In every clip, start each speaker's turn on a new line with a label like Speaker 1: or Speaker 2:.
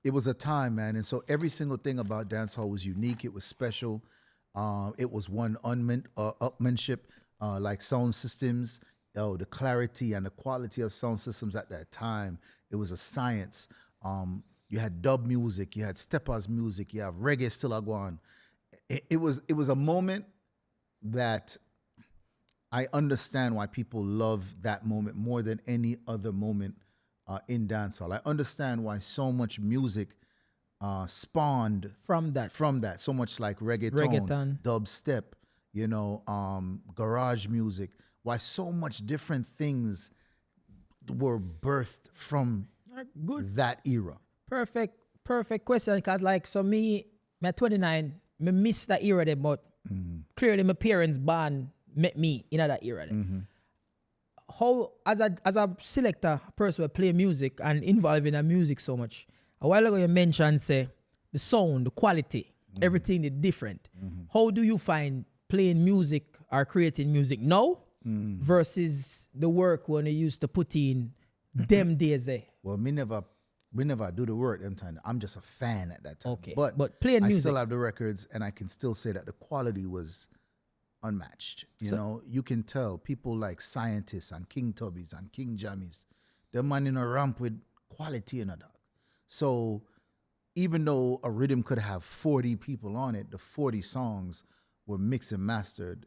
Speaker 1: it was a time, man. And so every single thing about dancehall was unique. It was special. It was one upmanship, like sound systems, the clarity and the quality of sound systems at that time. It was a science. You had dub music, you had steppers music, you have reggae still going. It was a moment that I understand why people love that moment more than any other moment in dancehall. I understand why so much music spawned
Speaker 2: From that.
Speaker 1: So much like reggaeton, dubstep, garage music. Why so much different things were birthed from that era.
Speaker 2: Perfect question. Because like, so me 29, me miss that era there, but clearly my parents born met me in that era there. How, as a selector, a person who play music and involved in the music so much, a while ago you mentioned, say, the sound, the quality, everything is different. How do you find playing music or creating music now versus the work when you used to put in them days there?
Speaker 1: Well, we never do the work them time. I'm just a fan at that time.
Speaker 2: Okay,
Speaker 1: but
Speaker 2: playing music,
Speaker 1: I still have the records, and I can still say that the quality was unmatched. You can tell people like Scientists and King Tubbies and King Jammies, they're man in a ramp with quality in a dog. So even though a rhythm could have 40 people on it, the 40 songs were mixed and mastered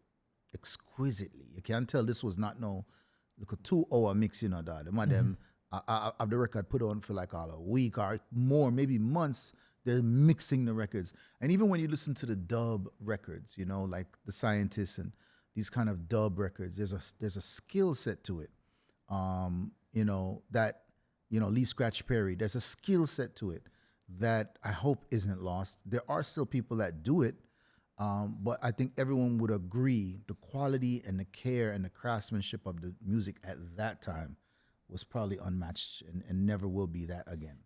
Speaker 1: exquisitely. You can't tell this was not like a 2-hour mix, dog. Them I have the record put on for like all a week or more, maybe months. They're mixing the records. And even when you listen to the dub records, like the Scientists and these kind of dub records, there's a skill set to it. Lee Scratch Perry, there's a skill set to it that I hope isn't lost. There are still people that do it, but I think everyone would agree the quality and the care and the craftsmanship of the music at that time was probably unmatched and never will be that again.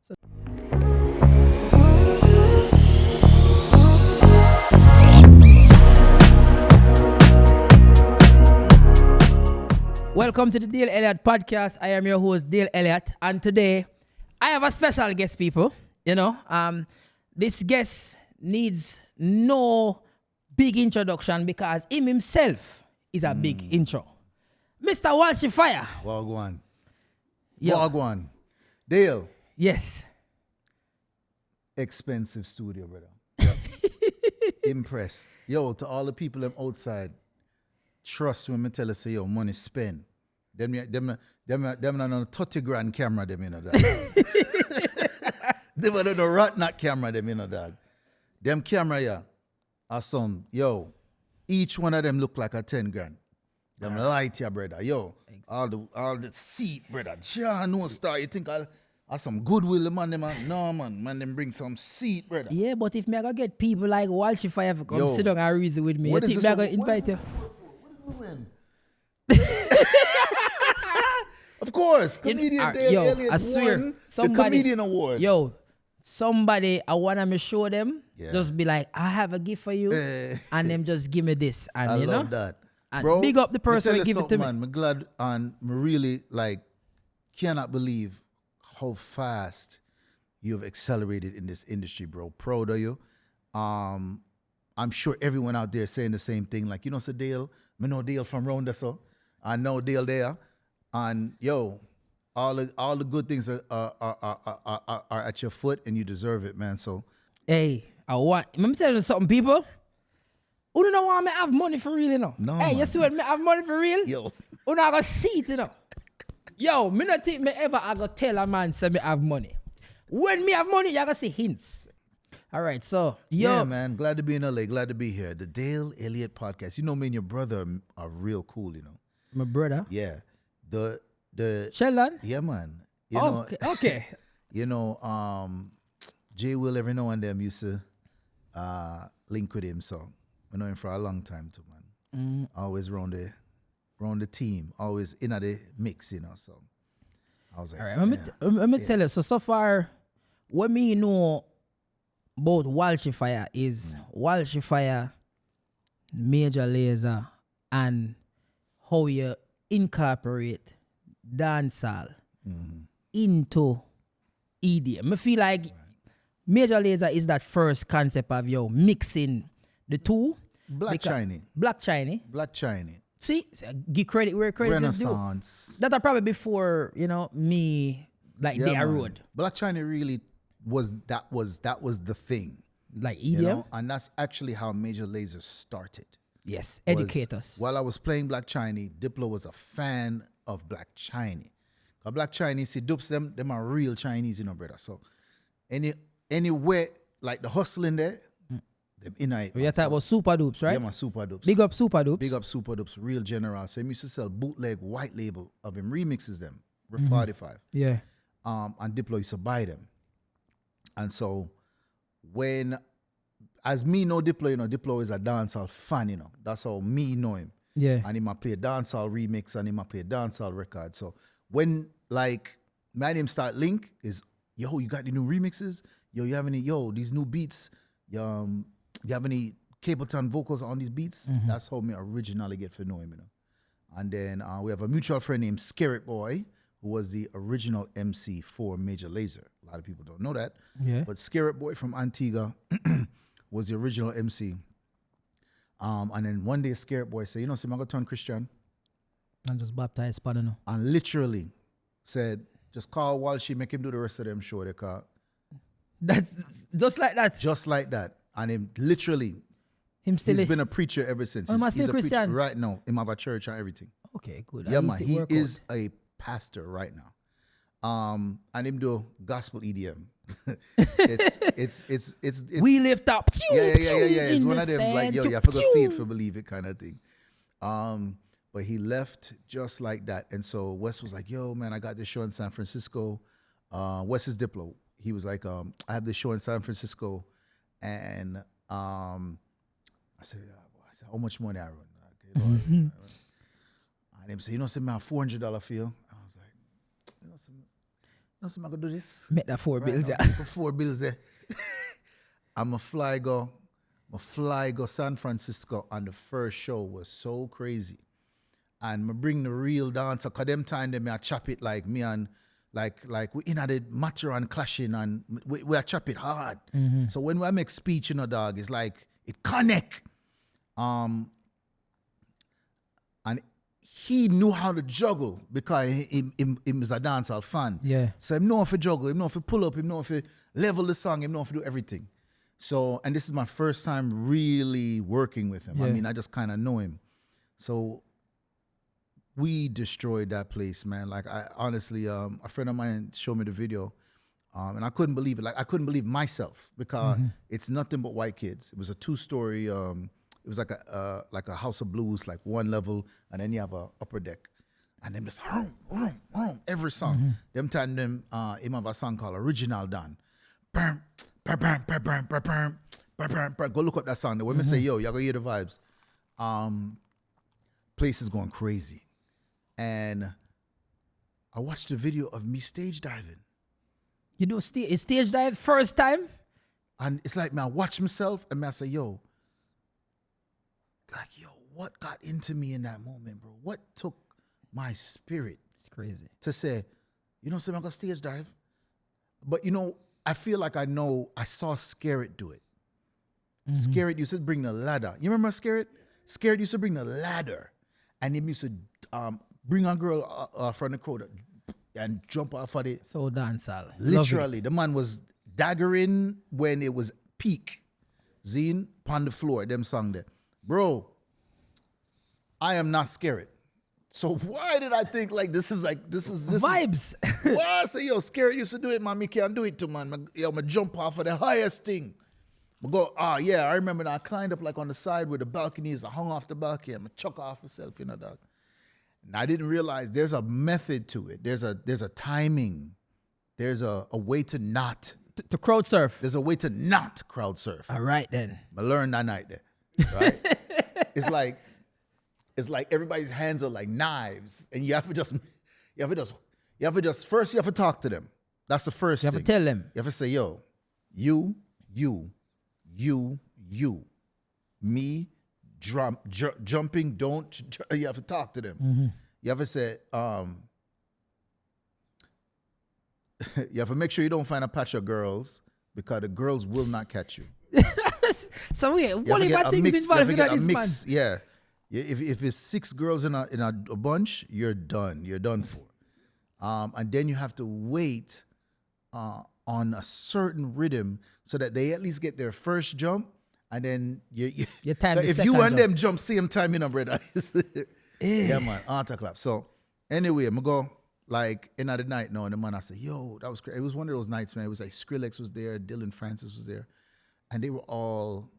Speaker 2: Welcome to the Dale Elliott podcast. I am your host, Dale Elliott, and today I have a special guest, people. This guest needs no big introduction because him himself is a big intro. Mr. Walshy Fire.
Speaker 1: Wagwan.
Speaker 2: Yo.
Speaker 1: Wagwan. Dale.
Speaker 2: Yes.
Speaker 1: Expensive studio, brother. Impressed. Yo, to all the people them outside, trust when me tell you, say, yo, money spent. Them not on a 30 grand camera, them, dog. Them not on a rat knot camera, them, dog. Them camera, yeah, are some, yo, each one of them look like a 10 grand. Them light, yeah, brother. Yo, exactly. all the seat, brother. John, no star. You think I'll some goodwill, man, them, no, man, them bring some seat, brother.
Speaker 2: Yeah, but if me I go get people like Walshy Fire to come sit down and reason with me,
Speaker 1: what
Speaker 2: you think me I go invite you?
Speaker 1: Of course, comedian Dale Elliott
Speaker 2: I swear,
Speaker 1: won the comedian award.
Speaker 2: Yo, somebody I wanna me show them, just be like, I have a gift for you, and them just give me this, and
Speaker 1: I love that,
Speaker 2: and
Speaker 1: bro.
Speaker 2: big up the person who give it to me.
Speaker 1: Man, I'm glad and me really cannot believe how fast you have accelerated in this industry, bro. Proud of you. I'm sure everyone out there saying the same thing. Like, so Dale, me know Dale from round there, so I know Dale there. And yo, all the good things are at your foot, and you deserve it, man. So,
Speaker 2: hey, let me tell you something, people. You don't want me have money for real,
Speaker 1: No,
Speaker 2: hey,
Speaker 1: man.
Speaker 2: you see what me have money for real?
Speaker 1: Yo,
Speaker 2: You not gonna see it, Yo, me not think me ever I go tell a man say me have money. When me have money, you gonna see hints. All right, so
Speaker 1: yeah, man. Glad to be in LA. Glad to be here. The Dale Elliott podcast. Me and your brother are real cool.
Speaker 2: My brother.
Speaker 1: Yeah. The
Speaker 2: Sheldon?
Speaker 1: Yeah, man.
Speaker 2: Okay.
Speaker 1: Jay Will every now and then used to link with him, so I know him for a long time too, man. Always round the team, always in the mix, so I was like,
Speaker 2: all right, let me tell you. So far, what me know about Walshy Fire is Walshy Fire, Major Lazer, and how you incorporate dancehall into EDM. I feel like Major Lazer is that first concept of mixing the two.
Speaker 1: Black Chinese.
Speaker 2: Black Chinese.
Speaker 1: Black Chinese.
Speaker 2: See, give credit where credit is due.
Speaker 1: Renaissance.
Speaker 2: That are probably before, me like their road.
Speaker 1: Black China really was that was the thing.
Speaker 2: Like EDM?
Speaker 1: You know? And that's actually how Major Lazer started.
Speaker 2: Yes, educate us.
Speaker 1: While I was playing Black Chinese, Diplo was a fan of Black Chinese. Because Black Chinese, see, dupes them are real Chinese, brother. So anywhere, like the hustling there, them in it.
Speaker 2: We talking about Super Dupes, right?
Speaker 1: Yeah, my Super Dupes.
Speaker 2: Big up Super Dupes.
Speaker 1: Big up Super Dupes, real general. So he used to sell bootleg white label of him, remixes them, with 45.
Speaker 2: Yeah.
Speaker 1: And Diplo used to buy them. And so as me know Diplo, Diplo is a dancehall fan, That's how me know him.
Speaker 2: Yeah.
Speaker 1: And he might play a dancehall remix and he might play a dancehall record. So when like my name start link is, yo, you got the new remixes? Yo, you have any, these new beats? You have any Capleton vocals on these beats? That's how me originally get to know him, And then we have a mutual friend named Scarrett Boy, who was the original MC for Major Lazer. A lot of people don't know that.
Speaker 2: Yeah.
Speaker 1: But Scarrett Boy from Antigua was the original MC. And then one day Scarrett Boy said, see, I'm going to turn Christian.
Speaker 2: And just baptize Spadano.
Speaker 1: And literally said, just call Walshy, make him do the rest of them show they call.
Speaker 2: That's just like that.
Speaker 1: Just like that. And him literally, he's been a preacher ever since.
Speaker 2: He's still
Speaker 1: a
Speaker 2: Christian?
Speaker 1: preacher right now. Him have a church and everything.
Speaker 2: Okay, good.
Speaker 1: Yeah, man. He is a pastor right now. And him do gospel EDM. it's
Speaker 2: we lift up.
Speaker 1: Yeah. It's one of them like, yo, you have to go see it for believe it kind of thing. But he left just like that. And so Wes was like, yo, man, I got this show in San Francisco. Wes is Diplo. He was like, I have this show in San Francisco. And I said, how much money I run? Okay, and him said, man, $400 fee. I was like, I'm going to do this.
Speaker 2: Make that 4 bills,
Speaker 1: yeah. 4 bills there. I'm a fly go San Francisco, and the first show was so crazy. And I bring the real dancer, because them time I chop it like me and like we in the matter and clashing, and we chop it hard. So when we make speech, dog, it's like it connect. And he knew how to juggle because he is a dancehall fan.
Speaker 2: Yeah.
Speaker 1: So he know if to juggle, he know if to pull up, he know if to level the song, he know if to do everything. So, and this is my first time really working with him.
Speaker 2: Yeah.
Speaker 1: I mean, I just kind of know him. So we destroyed that place, man. Like, I honestly, a friend of mine showed me the video, and I couldn't believe it. Like, I couldn't believe myself because it's nothing but white kids. It was a 2-story. It was like a house of blues, like one level, and then you have a upper deck, and then just every song. Them time him have a song called Original Dan. Go look up that song. The women say, yo, y'all gonna hear the vibes. Place is going crazy. And I watched the video of me stage diving.
Speaker 2: You do stage dive first time?
Speaker 1: And it's like, man, I watch myself and man, I say, yo, what got into me in that moment, bro? What took my spirit?
Speaker 2: It's crazy.
Speaker 1: To say, I'm gonna stage dive. But I feel like I saw Scarrett do it. Scarrett used to bring the ladder. You remember Scarrett? Scarrett used to bring the ladder. And he used to bring a girl from the crowd and jump off of it.
Speaker 2: So dancehall.
Speaker 1: Literally, the man was daggering when it was peak. Zine, on the floor, them song there. Bro, I am not scared. So why did I think like this is
Speaker 2: vibes?
Speaker 1: Why I say, yo, Scarrett used to do it, man. Me can't do it too, man. I'm gonna jump off of the highest thing. I go, yeah, I remember that I climbed up like on the side where the balcony is. I hung off the balcony. I'm gonna chuck off myself, dog. And I didn't realize there's a method to it. There's a timing. There's a way to not.
Speaker 2: To crowd surf.
Speaker 1: There's a way to not crowd surf.
Speaker 2: All right, then.
Speaker 1: I learned that night there, right? It's like everybody's hands are like knives, and you have to just first you have to talk to them. That's the first thing.
Speaker 2: You have to tell them.
Speaker 1: You have to say, yo, you, me, jumping, don't. You have to talk to them. You have to say, you have to make sure you don't find a patch of girls because the girls will not catch you.
Speaker 2: So wait, what if things involved in this mix?
Speaker 1: Yeah. If it's 6 girls in a bunch, you're done. You're done for. And then you have to wait on a certain rhythm so that they at least get their first jump, and then
Speaker 2: your time.
Speaker 1: If you and them jump same time, you know, brother. Yeah, man. Clap. So anyway, I'm gonna go like in the night now, and the man I said, yo, that was crazy. It was one of those nights, man. It was like Skrillex was there, Dylan Francis was there, and they were all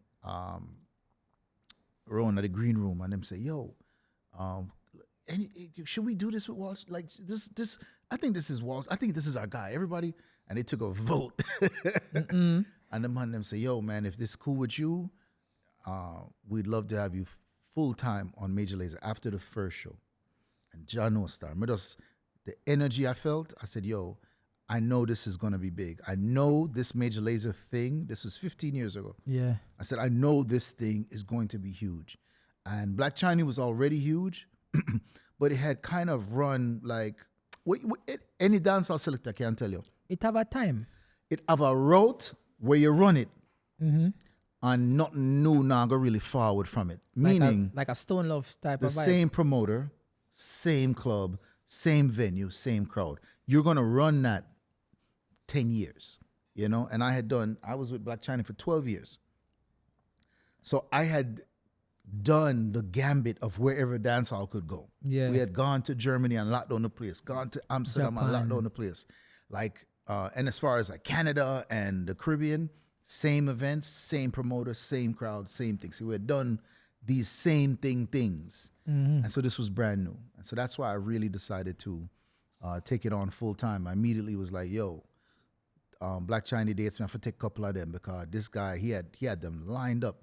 Speaker 1: around at the green room, and them say, yo, should we do this with Walsh? Like this, I think this is Walsh. I think this is our guy. Everybody, and they took a vote. And the man them say, yo, man, if this is cool with you, we'd love to have you full time on Major Lazer after the first show. And John No Star, the energy I felt, I said, yo, I know this is gonna be big. I know this Major Lazer thing. This was 15 years ago.
Speaker 2: Yeah. I
Speaker 1: said, I know this thing is going to be huge. And Black China was already huge, but it had kind of run like any dancehall selector can tell you.
Speaker 2: It have a time.
Speaker 1: It have a route where you run it, and nothing new now go really forward from it. Meaning,
Speaker 2: like a Stone Love type of vibe.
Speaker 1: The same promoter, same club, same venue, same crowd. You're gonna run that 10 years, you know. And I was with Black China for 12 years, so I had done the gambit of wherever dancehall could go.
Speaker 2: Yeah,
Speaker 1: we had gone to Germany and locked down the place, gone to Amsterdam and locked down the place, like. And as far as like Canada and the Caribbean, same events, same promoter, same crowd, same things. So we had done these same things. And so this was brand new. And so that's why I really decided to take it on full time. I immediately was like, yo, Black China dates me. I have to take a couple of them because this guy, he had them lined up.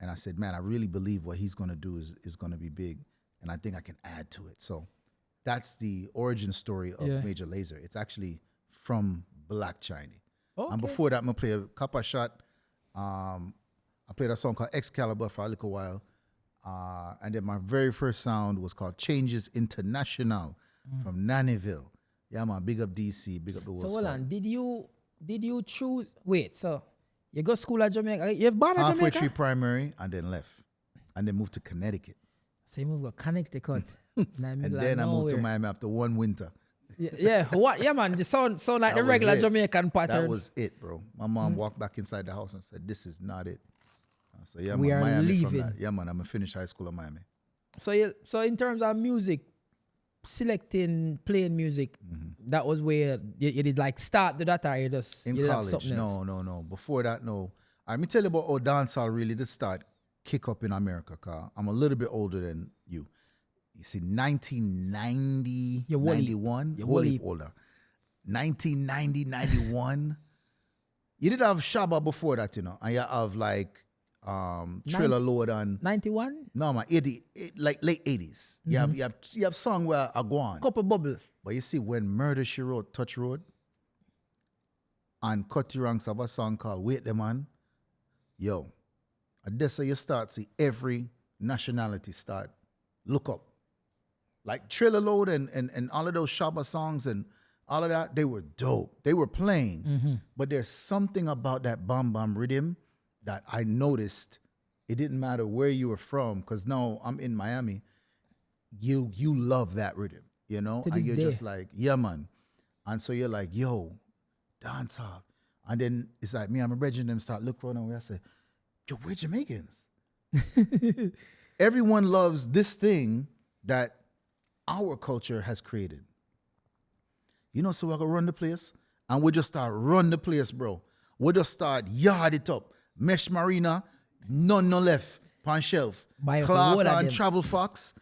Speaker 1: And I said, man, I really believe what he's going to do is going to be big. And I think I can add to it. So that's the origin story of Major Lazer. It's actually from Black China. Okay. And before that, I'm going to play a couple shot. I played a song called Excalibur for a little while. And then my very first sound was called Changes International from Nannyville. Yeah, man, big up DC, big up the world.
Speaker 2: So hold on, did you choose, wait, so you go to school at Jamaica, you've born at Jamaica?
Speaker 1: Halfway through primary and then left. And then moved to Connecticut.
Speaker 2: So you moved to Connecticut.
Speaker 1: And then I moved to Miami after one winter.
Speaker 2: Yeah, what? Yeah, man. The sound like the regular Jamaican pattern.
Speaker 1: That was it, bro. My mom walked back inside the house and said, "This is not it." So yeah,
Speaker 2: we
Speaker 1: man,
Speaker 2: are
Speaker 1: Miami
Speaker 2: leaving.
Speaker 1: From that. Yeah, man. I'm gonna finish high school in Miami.
Speaker 2: So in terms of music, selecting, playing music, that was where you did like start to that, or you just
Speaker 1: in college? No. Before that, no. Let me tell you about how dancehall really did start kick up in America. Cause I'm a little bit older than you. You see, 1990, 91, you're older. 1990, 91. You did have Shabba before that, you know, and you have like Triller Lord and
Speaker 2: 91.
Speaker 1: No, man, 80, like late 80s. You have song where I go on.
Speaker 2: Couple bubble.
Speaker 1: But you see, when Murder She Wrote Touch Road and Cutty Ranks have a song called Wait the Man, yo, that's how you start see every nationality start look up. Like Triller Load and all of those Shabba songs and all of that, they were dope. They were playing. But there's something about that bam bam rhythm that I noticed. It didn't matter where you were from, because now I'm in Miami. You love that rhythm, you know? And you're just like, yeah, man. And so you're like, yo, dancehall. And then it's like me and my brethren them start looking around and I say, yo, we're Jamaicans. Everyone loves this thing that our culture has created. You know, so we're gonna run the place, and we just start run the place, bro. We just start yard it up. Mesh Marina, none no left, pan shelf. Clark and Travel Fox.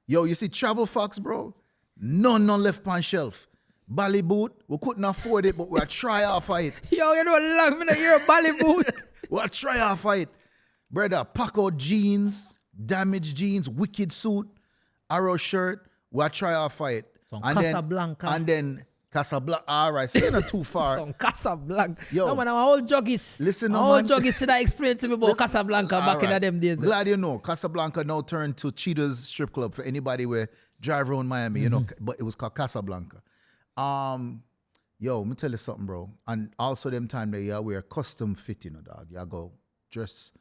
Speaker 1: Yo, you see Travel Fox, bro? None no left pan shelf. Bally Boot, we couldn't afford it, but we'll try off of it.
Speaker 2: Yo, you know what long minute you're Bally Boot.
Speaker 1: We'll try off of it. Brother, pack out jeans, damaged jeans, wicked suit, arrow shirt. We'll try off of it.
Speaker 2: Some Casablanca.
Speaker 1: And then Casablanca. All right, so you're not too far.
Speaker 2: Some Casablanca.
Speaker 1: Yo,
Speaker 2: no, man, I'm all juggies.
Speaker 1: Listen,
Speaker 2: all juggies did I explain to me about Casablanca back in them days.
Speaker 1: Glad you know. Casablanca now turned to Cheetah's strip club for anybody where drive around Miami, you know, but it was called Casablanca. Yo, me tell you something, bro. And also them time that you wear custom fit, you know, dog. You go dress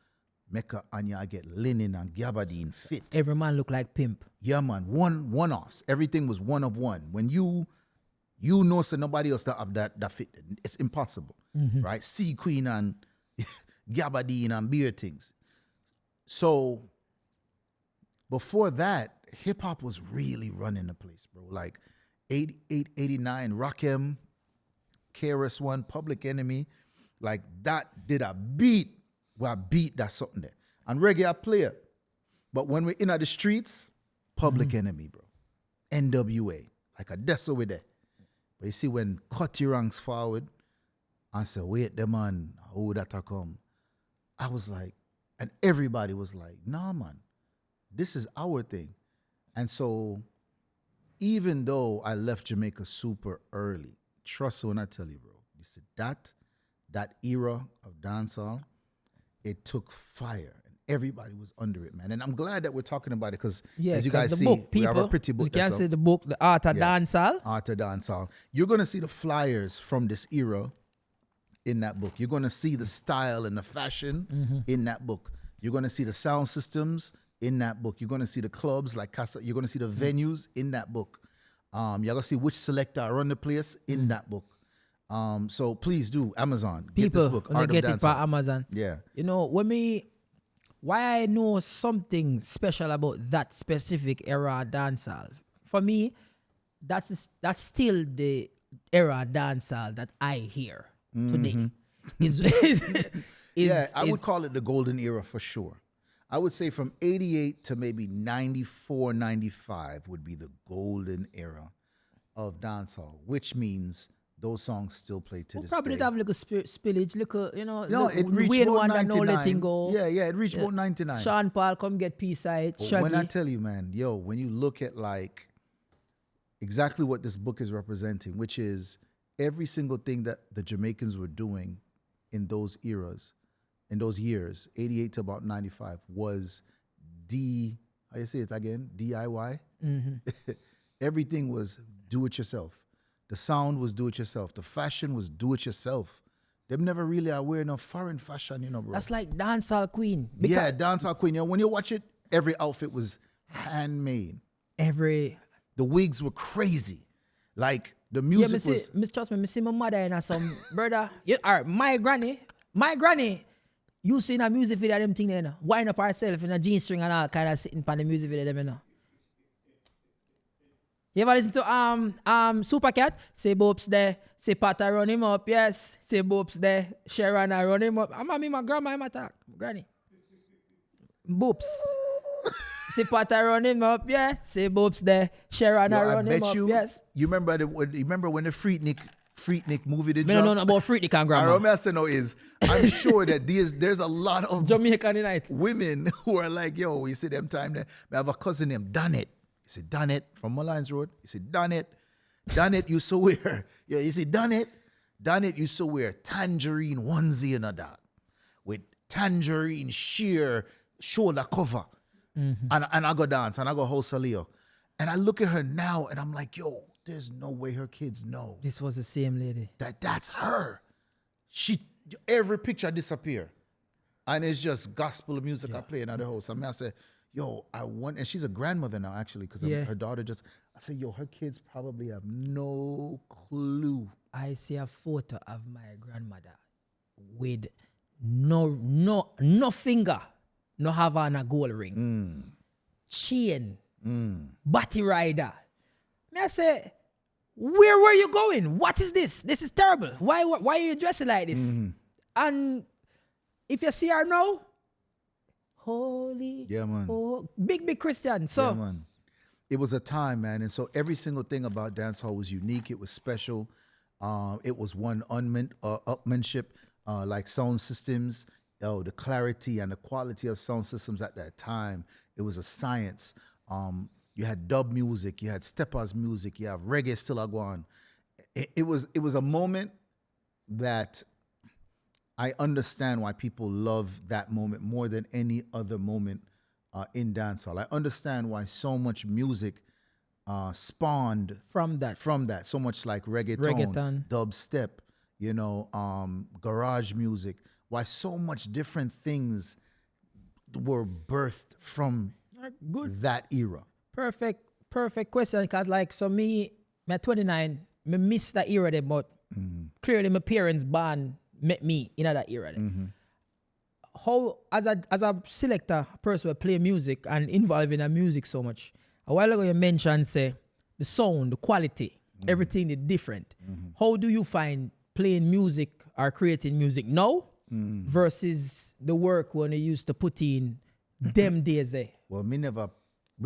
Speaker 1: makeup and you get linen and gabardine fit.
Speaker 2: Every man look like pimp.
Speaker 1: Yeah, man. One-offs. Everything was one of one. When you know so nobody else that have that fit. It's impossible. Right? Sea Queen and gabardine and beer things. So before that, hip hop was really running the place, bro. Like 88, 89, Rakim, KRS-One, Public Enemy, like that did a beat. Well, I beat that something there. And reggae I play it. But when we're in the streets, Public Enemy, bro. NWA. Like a deso with that. But you see, when Cutty ranks forward and say, wait, the man, who that a come? I was like, and everybody was like, nah, man, this is our thing. And so, even though I left Jamaica super early, trust me when I tell you, bro, you see that era of dancehall, it took fire. And everybody was under it, man. And I'm glad that we're talking about it because, as you guys see,
Speaker 2: book,
Speaker 1: we have a pretty book.
Speaker 2: You can see the book, The Art of Dancehall.
Speaker 1: Art of Dancehall. You're going to see the flyers from this era in that book. You're going to see the style and the fashion in that book. You're going to see the sound systems in that book. You're going to see the clubs like Casa. You're going to see the venues in that book. You're going to see which selector run the place in that book. So please do, Amazon. Get this book, Art of
Speaker 2: get
Speaker 1: Dancehall.
Speaker 2: it from Amazon.
Speaker 1: Yeah.
Speaker 2: You know, why I know something special about that specific era of dancehall, for me, that's still the era of dancehall that I hear today.
Speaker 1: I would call it the golden era for sure. I would say from 88 to maybe 94, 95 would be the golden era of dancehall, which means those songs still play to this
Speaker 2: probably
Speaker 1: day.
Speaker 2: have like a spillage, like a, you know,
Speaker 1: No, it reached
Speaker 2: weird
Speaker 1: about
Speaker 2: one that no
Speaker 1: 99.
Speaker 2: letting go.
Speaker 1: Yeah, it reached about 99.
Speaker 2: Sean Paul come get P-side.
Speaker 1: But when I tell you, man, yo, when you look at like exactly what this book is representing, which is every single thing that the Jamaicans were doing in those eras, in those years, 88 to about 95, was how you say it again? DIY? Everything was do it yourself. The sound was do it yourself. The fashion was do it yourself. Them never really are wearing no foreign fashion, you know, bro.
Speaker 2: That's like Dancehall Queen.
Speaker 1: Yeah, Dancehall Queen. You know, when you watch it, every outfit was handmade. The wigs were crazy. Like, the music was...
Speaker 2: Trust me, I see my mother and some brother. My granny used to in a music video, them thing there, you know, wind up herself in a jean string and all kind of sitting on the music video, them, you know. You ever listen to Supercat? Say Boops there, say Pata run him up, yes. Say Boops there, Sharon run him up. I'm my grandma, I'm attack, granny. Boops. Say Pata run him up, yeah. Say Boops there, Sharon run him up, yes.
Speaker 1: You remember when the Freaknik movie did
Speaker 2: drop? No, about Freaknik and grandma.
Speaker 1: What I'm saying is, I'm sure that there's a lot of
Speaker 2: Jamaican tonight
Speaker 1: women who are like, yo, you see them time there. I have a cousin named Danette. He said, Danette from Mullines Road. He said, Danette used to wear, yeah, you see, Danette used to wear tangerine onesie and a dog with tangerine sheer shoulder cover. And I go dance and I go host a Leo. And I look at her now and I'm like, yo, there's no way her kids know.
Speaker 2: This was the same lady.
Speaker 1: That's her. Every picture disappear. And it's just gospel music I play in the house. I mean, I say, yo, and she's a grandmother now, actually, because her daughter I said, yo, her kids probably have no clue.
Speaker 2: I see a photo of my grandmother with no finger, no have on a gold ring, chain, body rider. I say, where were you going? What is this? This is terrible. Why are you dressing like this? And if you see her now, holy,
Speaker 1: yeah, man.
Speaker 2: Big Christian. So,
Speaker 1: yeah, man. It was a time, man, and so every single thing about dancehall was unique. It was special. It was one upmanship, like sound systems. The clarity and the quality of sound systems at that time. It was a science. You had dub music, you had steppers music, you have reggae still going. It was a moment that I understand why people love that moment more than any other moment in dancehall. I understand why so much music spawned
Speaker 2: From that.
Speaker 1: so much like reggaeton, dubstep, garage music. Why so much different things were birthed from that era?
Speaker 2: Perfect question. Because like, so me 29, me miss that era there, but clearly my parents born met me in that era there. How, as a selector, a person who play music and involved in the music so much, a while ago you mentioned, say, the sound, the quality, everything is different. How do you find playing music or creating music now versus the work when you used to put in them days there?
Speaker 1: Well, we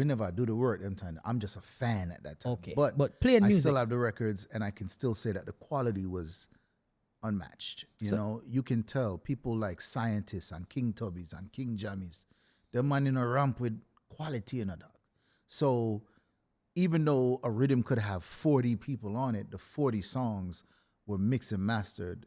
Speaker 1: never do the work them time. I'm just a fan at that time.
Speaker 2: Okay,
Speaker 1: but
Speaker 2: playing music,
Speaker 1: I still have the records, and I can still say that the quality was unmatched. You can tell people like Scientists and King Tubbies and King Jammies, they're man in a ramp with quality in a dog. So even though a rhythm could have 40 people on it, the 40 songs were mixed and mastered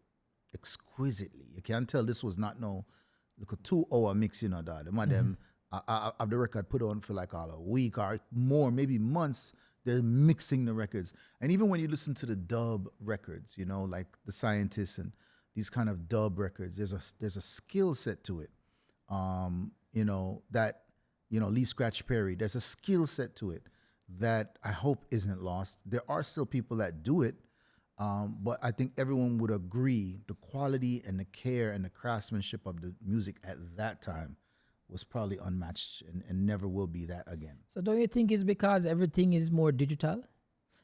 Speaker 1: exquisitely. You can't tell this was not like a 2-hour mix, dog. Them I have the record put on for like a week or more, maybe months. They're mixing the records. And even when you listen to the dub records, like the Scientists and these kind of dub records, there's a skill set to it. Lee Scratch Perry, there's a skill set to it that I hope isn't lost. There are still people that do it, but I think everyone would agree the quality and the care and the craftsmanship of the music at that time was probably unmatched and never will be that again.
Speaker 2: So don't you think it's because everything is more digital?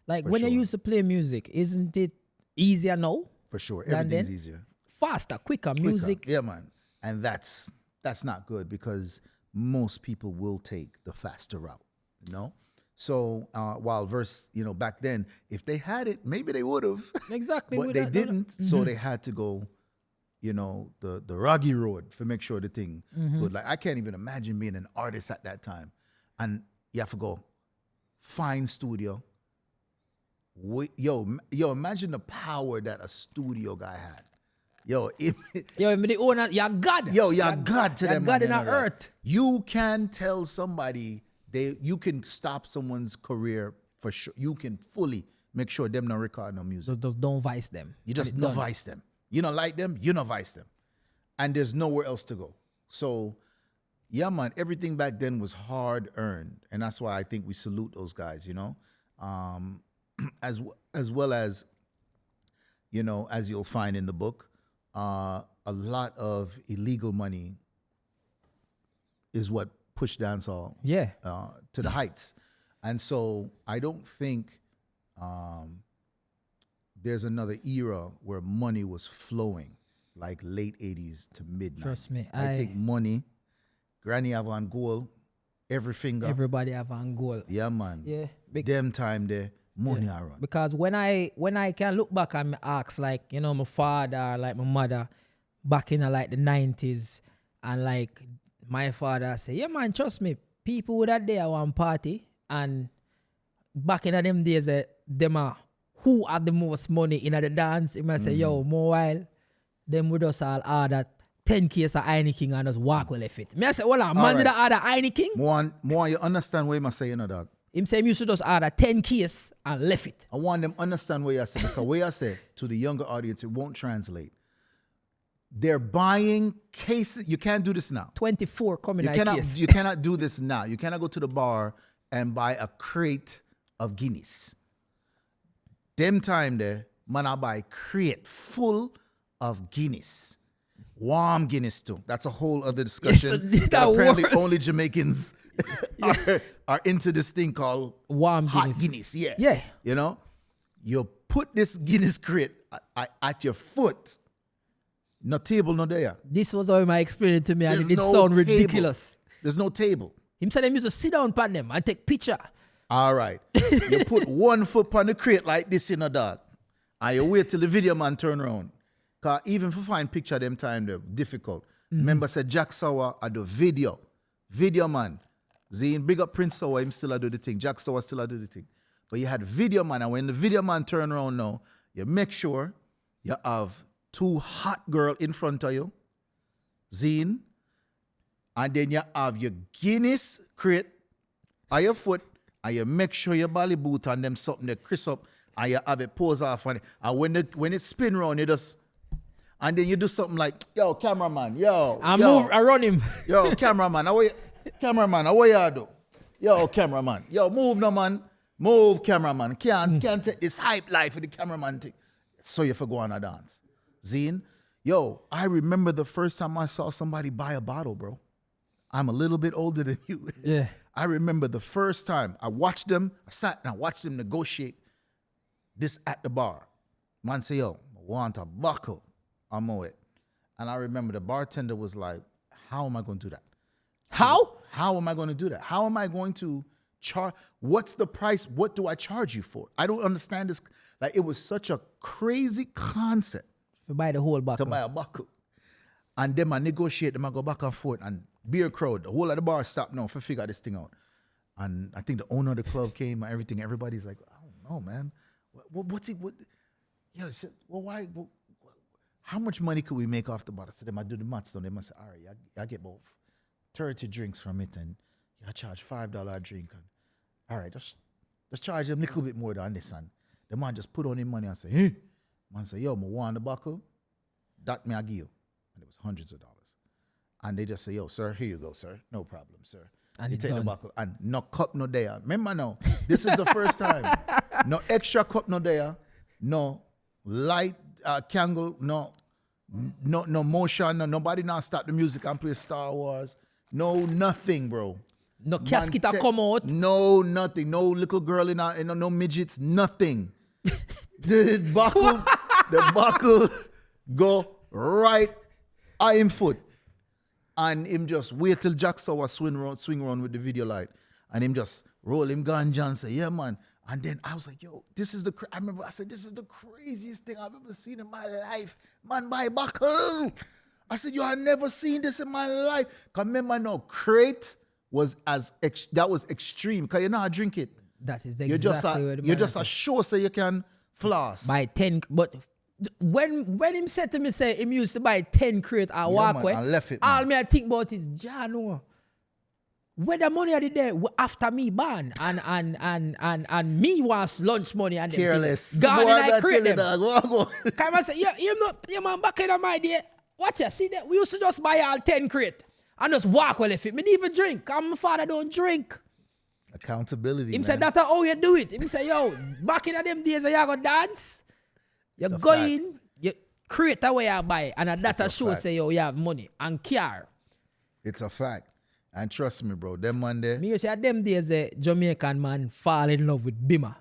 Speaker 2: Like when
Speaker 1: sure.
Speaker 2: you used to play music, isn't it easier now?
Speaker 1: For sure, everything's easier.
Speaker 2: Faster, quicker music.
Speaker 1: Yeah, man. And that's not good because most people will take the faster route, So while back then, if they had it, maybe they would have.
Speaker 2: Exactly.
Speaker 1: But they didn't, so they had to go the ruggy road to make sure the thing good. Like I can't even imagine being an artist at that time. And you have to go find studio. Imagine the power that a studio guy had.
Speaker 2: The owner, you're God.
Speaker 1: You're God to them.
Speaker 2: God in our earth.
Speaker 1: You can tell somebody you can stop someone's career for sure. You can fully make sure them not record no music.
Speaker 2: Just don't vice them.
Speaker 1: You just no vice them. You don't like them, you no vice them. And there's nowhere else to go. So, yeah, man, everything back then was hard earned. And that's why I think we salute those guys, as well as, as you'll find in the book, a lot of illegal money is what pushed dancehall to the heights. And so I don't think there's another era where money was flowing like late 80s to mid 90s.
Speaker 2: Trust me.
Speaker 1: I think money, granny have on goal, every finger.
Speaker 2: Everybody have on goal.
Speaker 1: Yeah, man.
Speaker 2: Yeah.
Speaker 1: Them time there, money I run.
Speaker 2: Because when I can look back and ask like, my father, like my mother, back in like the 90s, and like my father say, yeah man, trust me, people would have there one party, and back in them days, them are who had the most money in the dance. He might say, yo, more while, them would just all order 10 case of Heineken and just walk with left it. Me I say, hold on, man did I order Heineken?
Speaker 1: More you understand what you must say, dog.
Speaker 2: Him say, you should just order 10 case and left it.
Speaker 1: I want them understand what you say, because what you say to the younger audience, it won't translate. They're buying cases. You can't do this now.
Speaker 2: 24 coming out case.
Speaker 1: You cannot do this now. You cannot go to the bar and buy a crate of Guinness. Them time there, man, I buy crate full of Guinness. Warm Guinness too. That's a whole other discussion.
Speaker 2: Yes,
Speaker 1: that apparently only Jamaicans are into this thing called
Speaker 2: warm
Speaker 1: hot Guinness. Yeah.
Speaker 2: Yeah.
Speaker 1: You put this Guinness crate at your foot. No table, no there.
Speaker 2: This was how my experience to me, and it
Speaker 1: no
Speaker 2: sound
Speaker 1: table.
Speaker 2: ridiculous.
Speaker 1: There's no table.
Speaker 2: Him said them used to sit down upon them and take picture.
Speaker 1: All right. You put one foot on the crate like this, dog. And you wait till the video man turn around. Because even if you find picture them time, they're difficult. Remember, said Jack Sauer at the video. Video man. Zine, big up Prince Sauer, him still do the thing. Jack Sauer still do the thing. But you had video man, and when the video man turn around now, you make sure you have two hot girl in front of you, Zine, and then you have your Guinness crate on your foot, and you make sure your belly boot and them something that crisp up, and you have it pose off on it. And when it spin round, you just, and then you do something like, yo, cameraman,
Speaker 2: I run him.
Speaker 1: Yo, cameraman, how you do? Yo, cameraman, yo, move no man. Move, cameraman. Can't take this hype life with the cameraman thing. So you for go on a dance. Zine, yo, I remember the first time I saw somebody buy a bottle, bro. I'm a little bit older than you.
Speaker 2: Yeah.
Speaker 1: I remember the first time I watched them, I sat and I watched them negotiate this at the bar. Man say, yo, I want a buckle. I'm on it. And I remember the bartender was like, how am I going to do that?
Speaker 2: How?
Speaker 1: How am I going to do that? How am I going to charge? What's the price? What do I charge you for? I don't understand this. Like, it was such a crazy concept.
Speaker 2: To buy the whole buckle.
Speaker 1: To buy a buckle. And then I negotiate, them I go back and forth, and beer crowd, the whole of the bar stopped now to figure this thing out. And I think the owner of the club came and everything. Everybody's like, I don't know, man. What's it? Yo, why? How much money could we make off the bottle? So them I do the maths, then they must say, all right, I get both 30 drinks from it, and I charge $5 a drink. And all right, just charge them a little bit more than this. And the man just put on him money and say, hey. Man say, yo, I want the buckle. That me I give you. And it was hundreds of dollars. And they just say, yo, sir, here you go, sir. No problem, sir. And you take the buckle. And no cup no there. Remember now, this is the first time. No extra cup no there. No light candle. No motion. No, nobody now start the music and play Star Wars. No nothing, bro.
Speaker 2: No casket come out.
Speaker 1: No nothing. No little girl no midgets. Nothing. The buckle go right at him foot. And him just wait till Jack Sauer swing around with the video light. And him just roll him ganja and say, yeah, man. And then I was like, yo, I remember I said, this is the craziest thing I've ever seen in my life. Man, buy buckle. I said, yo, I never seen this in my life. Because remember now, crate was that was extreme. Because you know how to drink it.
Speaker 2: That is exactly what
Speaker 1: you're just a show so you can floss.
Speaker 2: Buy 10, but when him said to me, say him used to buy 10 crate at Walkway,
Speaker 1: I left it,
Speaker 2: all me I think about is, Jano, where the money are there after me ban and me wants lunch money and
Speaker 1: careless.
Speaker 2: Gone and I create them.
Speaker 1: Go.
Speaker 2: Come and say, yeah, man, back in my day, watch ya, see that we used to just buy all 10 crate and just walk well if it. Me didn't even drink. Cause my father don't drink.
Speaker 1: Accountability.
Speaker 2: Him said that's how you do it. Him say, yo, back in them days, you go dance. You go in, you create a way you buy, and that's a show fact. Say, yo, you have money and care.
Speaker 1: It's a fact. And trust me, bro, them one day.
Speaker 2: Me say, them days, a Jamaican man fall in love with Bima.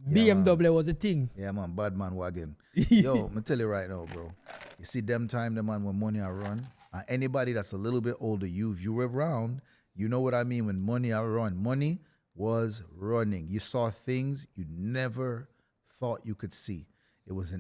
Speaker 2: Yeah, BMW man. Was a thing.
Speaker 1: Yeah, man, bad man wagon. Yo, me tell you right now, bro. You see them time, the man, when money I run, and anybody that's a little bit older, you were around, you know what I mean when money I run. Money was running. You saw things you never thought you could see. It was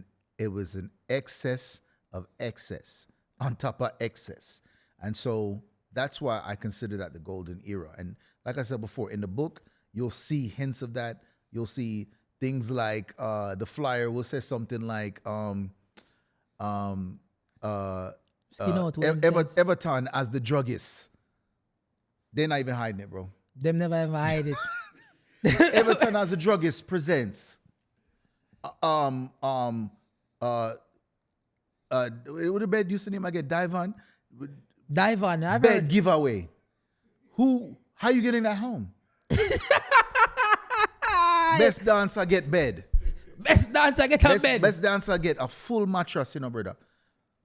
Speaker 1: an excess of excess on top of excess. And so that's why I consider that the golden era. And like I said before, in the book, you'll see hints of that. You'll see things like the flyer will say something like Everton as the druggist. They're not even hiding it, bro.
Speaker 2: Them never ever hide it.
Speaker 1: Everton as a druggist presents what the bed used to name again? Divan,
Speaker 2: I've
Speaker 1: bed
Speaker 2: heard.
Speaker 1: Giveaway. How you getting that home? Best dancer get bed.
Speaker 2: Best dancer get a bed.
Speaker 1: Best dancer get a full mattress, brother.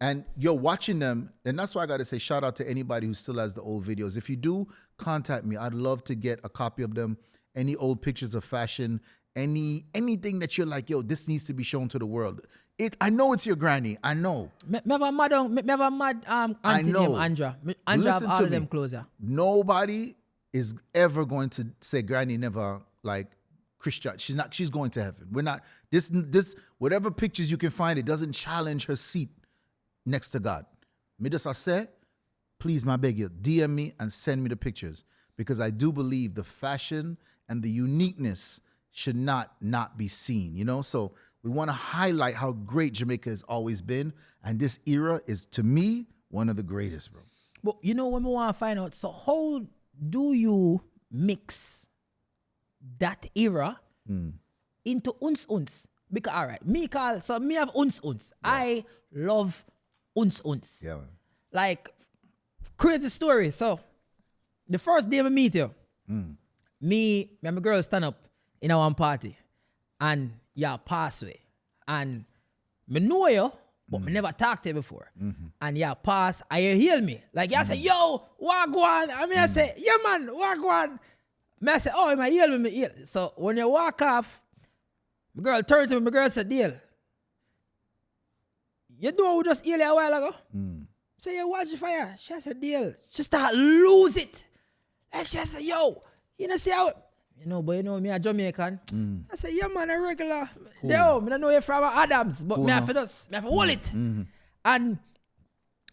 Speaker 1: And you're watching them, and that's why I gotta say shout out to anybody who still has the old videos. If you do, contact me. I'd love to get a copy of them. Any old pictures of fashion, anything that you're like, yo, this needs to be shown to the world. I know it's your granny. I know.
Speaker 2: Never mad auntie named Andra. Andra have all of them closer.
Speaker 1: Nobody is ever going to say granny never like Christian. She's going to heaven. We're not this whatever pictures you can find, it doesn't challenge her seat next to God. Me just I say, please, my beg you, DM me and send me the pictures, because I do believe the fashion and the uniqueness should not be seen, So we want to highlight how great Jamaica has always been, and this era is, to me, one of the greatest, bro.
Speaker 2: But when we want to find out, so how do you mix that era into uns uns. Because all right, me have uns uns. Yeah. I love uns uns.
Speaker 1: Yeah, man.
Speaker 2: Like crazy story. So the first day I meet you, me and my girl stand up in our party and you pass away. And me know you, but me never talked to you before. And you pass and you heal me. Like you say, yo, what go on? I mean I say, yeah man, what go on? Me I say, oh, my heal me heal. So when you walk off, my girl turned to me, my girl said, Dale, you know who just healed you a while ago? So you watch it for you. She said, Dale, she start lose it. Like she said, yo, you know see how, you know, but you know me a Jamaican. I said, yeah man, a regular. Cool. Yo, I don't know you from Adams, but cool, me have to hold it. And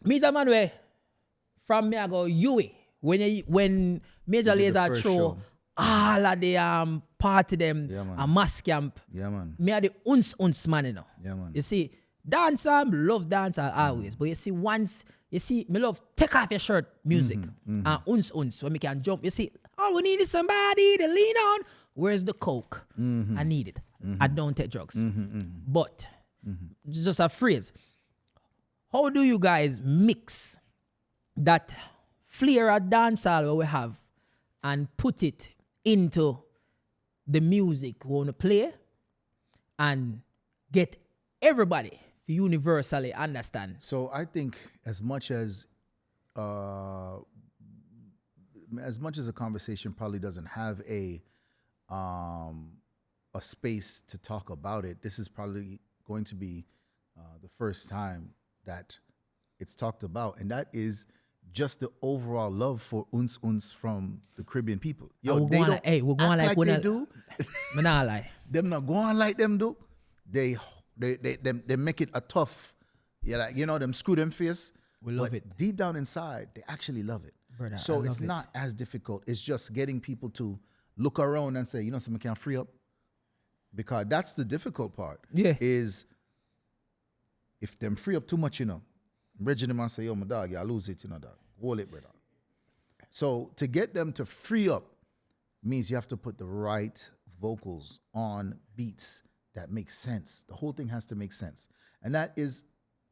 Speaker 2: me's a man where from me I go Yui. When Major Lazor throw all of the party them a mass camp.
Speaker 1: Yeah, man.
Speaker 2: Me are the uns man, you know.
Speaker 1: Yeah, man.
Speaker 2: You see, dancehall, love dancehall always. But you see, once, you see, me love take off your shirt music. And uns when me can jump. You see, oh, we need somebody to lean on. Where's the coke? I need it. I don't take drugs. But, just a phrase. How do you guys mix that flair of dancehall where we have and put it into the music we want to play and get everybody to universally understand?
Speaker 1: So I think as much as a conversation probably doesn't have a space to talk about it, this is probably going to be the first time that it's talked about, and that is just the overall love for uns from the Caribbean people. Yo,
Speaker 2: we're going like
Speaker 1: they do.
Speaker 2: Me not lie.
Speaker 1: Them not going like them do. They make it a tough. Yeah, like, you know, them screw them face.
Speaker 2: We love it.
Speaker 1: Deep down inside, they actually love it.
Speaker 2: Brother,
Speaker 1: so it's not as difficult. It's just getting people to look around and say, you know, something can free up. Because that's the difficult part.
Speaker 2: Yeah.
Speaker 1: Is if them free up too much, you know, Reggie them and say, yo, my dog, I lose it, you know, dog. Hold it, brother. So to get them to free up means you have to put the right vocals on beats that make sense. The whole thing has to make sense. And that is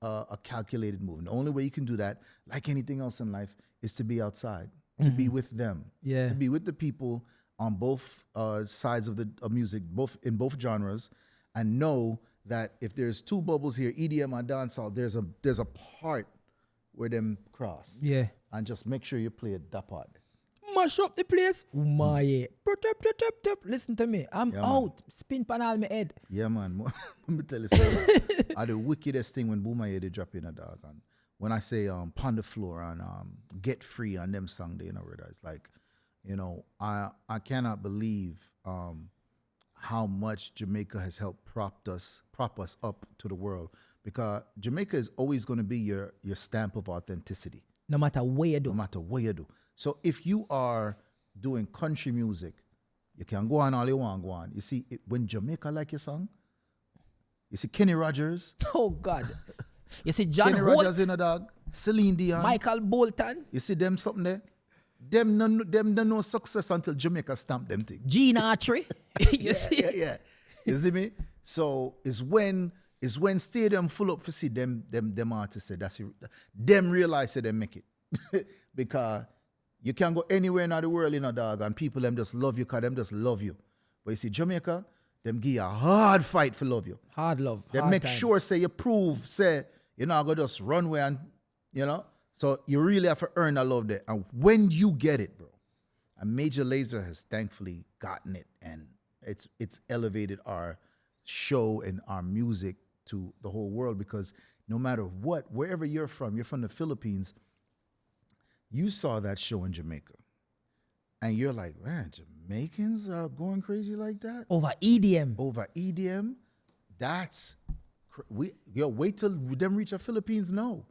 Speaker 1: a calculated move. And the only way you can do that, like anything else in life, is to be outside, to be with them, to be with the people on both sides of the music, in both genres, and know that if there's two bubbles here, EDM and dancehall, there's a part where them cross.
Speaker 2: Yeah.
Speaker 1: And just make sure you play it that part.
Speaker 2: Mash up the place. Listen to me. I'm out. Spin panel my head.
Speaker 1: Yeah, man. Let me tell you something. The wickedest thing when Boomer they drop in a dog. And when I say Pon the Floor and Get Free and them song, they, you know, it's like, you know, I cannot believe how much Jamaica has helped prop us up to the world, because Jamaica is always going to be your stamp of authenticity.
Speaker 2: No matter what you do.
Speaker 1: No matter what you do. So if you are doing country music, you can go on all you want, go on. You see, when Jamaica like your song, you see Kenny Rogers.
Speaker 2: Oh, God. You see John
Speaker 1: Kenny
Speaker 2: Holt,
Speaker 1: Rogers in a dog, Celine Dion.
Speaker 2: Michael Bolton.
Speaker 1: You see them something there? Them no success until Jamaica stamp them thing.
Speaker 2: Gene Archery. You see?
Speaker 1: Yeah. You see me? So it's when stadium full up for see them artists say that's it. Them realize that they make it. Because you can go anywhere in the world, you know, dog, and people them just love you because them just love you. But you see, Jamaica, them give you a hard fight for love you.
Speaker 2: Hard love.
Speaker 1: They
Speaker 2: hard
Speaker 1: make
Speaker 2: time.
Speaker 1: sure, say you prove, say, you're not going to just run away and, you know. So you really have to earn that love there. And when you get it, bro, and Major Lazor has thankfully gotten it, and it's elevated our show and our music to the whole world, because no matter what, wherever you're from the Philippines, you saw that show in Jamaica. And you're like, man, Jamaicans are going crazy like that?
Speaker 2: Over EDM.
Speaker 1: Over EDM? That's, wait till them reach the Philippines, no.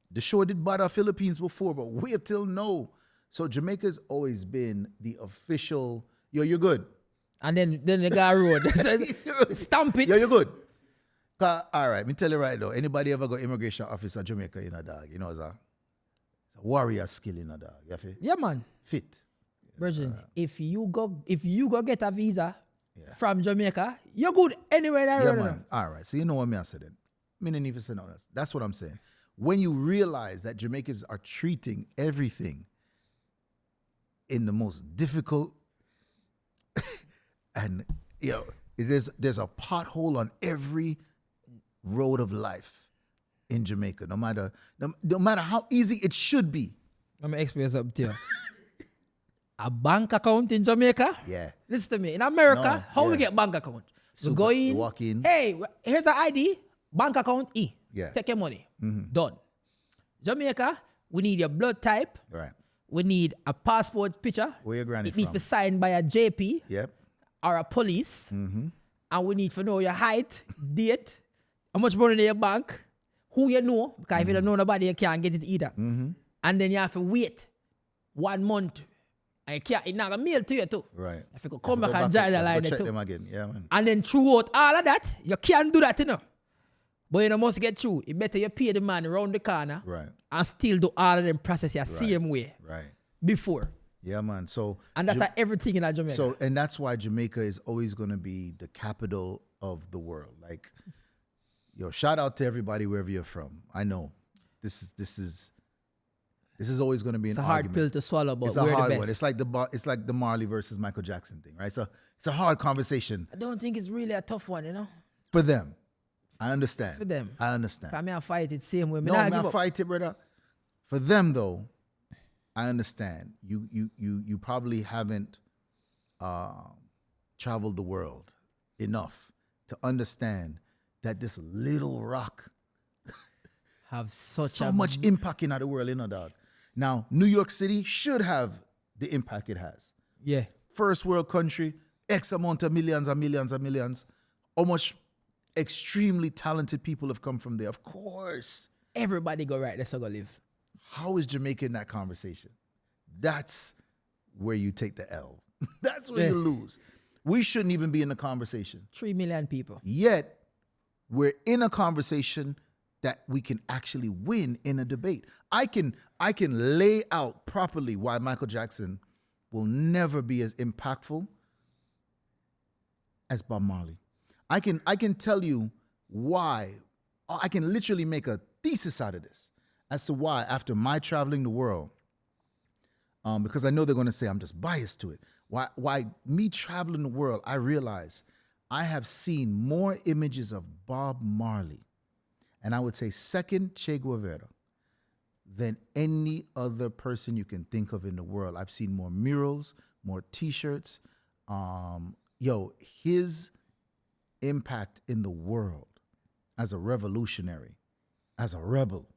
Speaker 1: The show did bother Philippines before, but wait till no. So Jamaica's always been the official, you're good.
Speaker 2: And then the guy road. Stamp it.
Speaker 1: You're good. All right, me tell you right now, anybody ever got immigration officer Jamaica, you know, dog, you know, it's a warrior skill, you know, dog. You feel?
Speaker 2: Yeah, man.
Speaker 1: Fit.
Speaker 2: Virgin, if you go get a visa from Jamaica, you're good anywhere in the world.
Speaker 1: Man. All right. So you know what I said then. Me didn't even say nothing else. That's what I'm saying. When you realize that Jamaicans are treating everything in the most difficult and there's a pothole on every road of life in Jamaica, no matter how easy it should be.
Speaker 2: Let me explain something to you. A bank account in Jamaica?
Speaker 1: Yeah.
Speaker 2: Listen to me. In America, how we get bank account? We go in.
Speaker 1: Walk in.
Speaker 2: Hey, here's an ID. Bank account E.
Speaker 1: Yeah.
Speaker 2: Take your money. Done. Jamaica, we need your blood type.
Speaker 1: Right.
Speaker 2: We need a passport picture.
Speaker 1: Where your granny
Speaker 2: It needs to
Speaker 1: from?
Speaker 2: be signed by a JP.
Speaker 1: Yep.
Speaker 2: Or a police. And we need to know your height, date, how much money in your bank, who you know, because if you don't know nobody, you can't get it either. And then you have to wait 1 month. And you can't, it's not a mail to you too.
Speaker 1: Right.
Speaker 2: If you could come back and join the line
Speaker 1: check
Speaker 2: too.
Speaker 1: them again. Yeah, man.
Speaker 2: And then throughout all of that, you can't do that, you know. But you know, must get through. It better you pay the man around the corner.
Speaker 1: Right.
Speaker 2: And still do all of them processes same way.
Speaker 1: Right.
Speaker 2: Before.
Speaker 1: Yeah, man. So
Speaker 2: And that's everything in Jamaica.
Speaker 1: So, and that's why Jamaica is always going to be the capital of the world. Like, shout out to everybody wherever you're from. I know this is always going to be
Speaker 2: it's
Speaker 1: an
Speaker 2: a hard
Speaker 1: argument.
Speaker 2: pill to swallow, but
Speaker 1: It's a
Speaker 2: we're
Speaker 1: hard
Speaker 2: the best.
Speaker 1: one. It's like the Marley versus Michael Jackson thing, right? So it's a hard conversation
Speaker 2: I don't think it's really a tough one, you know.
Speaker 1: for them. I understand.
Speaker 2: For them.
Speaker 1: I understand.
Speaker 2: I mean, I fight it same way.
Speaker 1: No, man, fight it, brother. For them, though, I understand. You probably haven't traveled the world enough to understand that this little rock
Speaker 2: have such
Speaker 1: so much impact in the world, dog. Now, New York City should have the impact it has.
Speaker 2: Yeah.
Speaker 1: First world country, X amount of millions and millions and millions. How much extremely talented people have come from there. Of course.
Speaker 2: Everybody go right there, so go live.
Speaker 1: How is Jamaica in that conversation? That's where you take the L. That's where you lose. We shouldn't even be in the conversation.
Speaker 2: 3 million people.
Speaker 1: Yet, we're in a conversation that we can actually win in a debate. I can lay out properly why Michael Jackson will never be as impactful as Bob Marley. I can tell you why. I can literally make a thesis out of this as to why, after my traveling the world, because I know they're going to say I'm just biased to it. Why me traveling the world, I realize I have seen more images of Bob Marley, and I would say second Che Guevara, than any other person you can think of in the world. I've seen more murals, more T-shirts. His impact in the world as a revolutionary, as a rebel,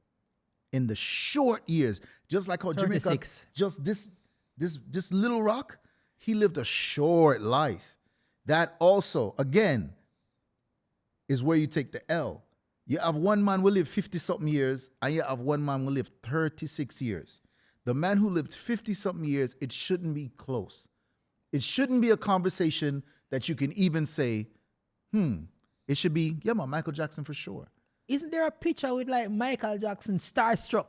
Speaker 1: in the short years, just like how
Speaker 2: 36.
Speaker 1: Jamaica, just this little rock, he lived a short life. That also, again, is where you take the L. You have one man who lived 50-something years, and you have one man who lived 36 years. The man who lived 50-something years, it shouldn't be close. It shouldn't be a conversation that you can even say, it should be, Michael Jackson for sure.
Speaker 2: Isn't there a picture with like Michael Jackson starstruck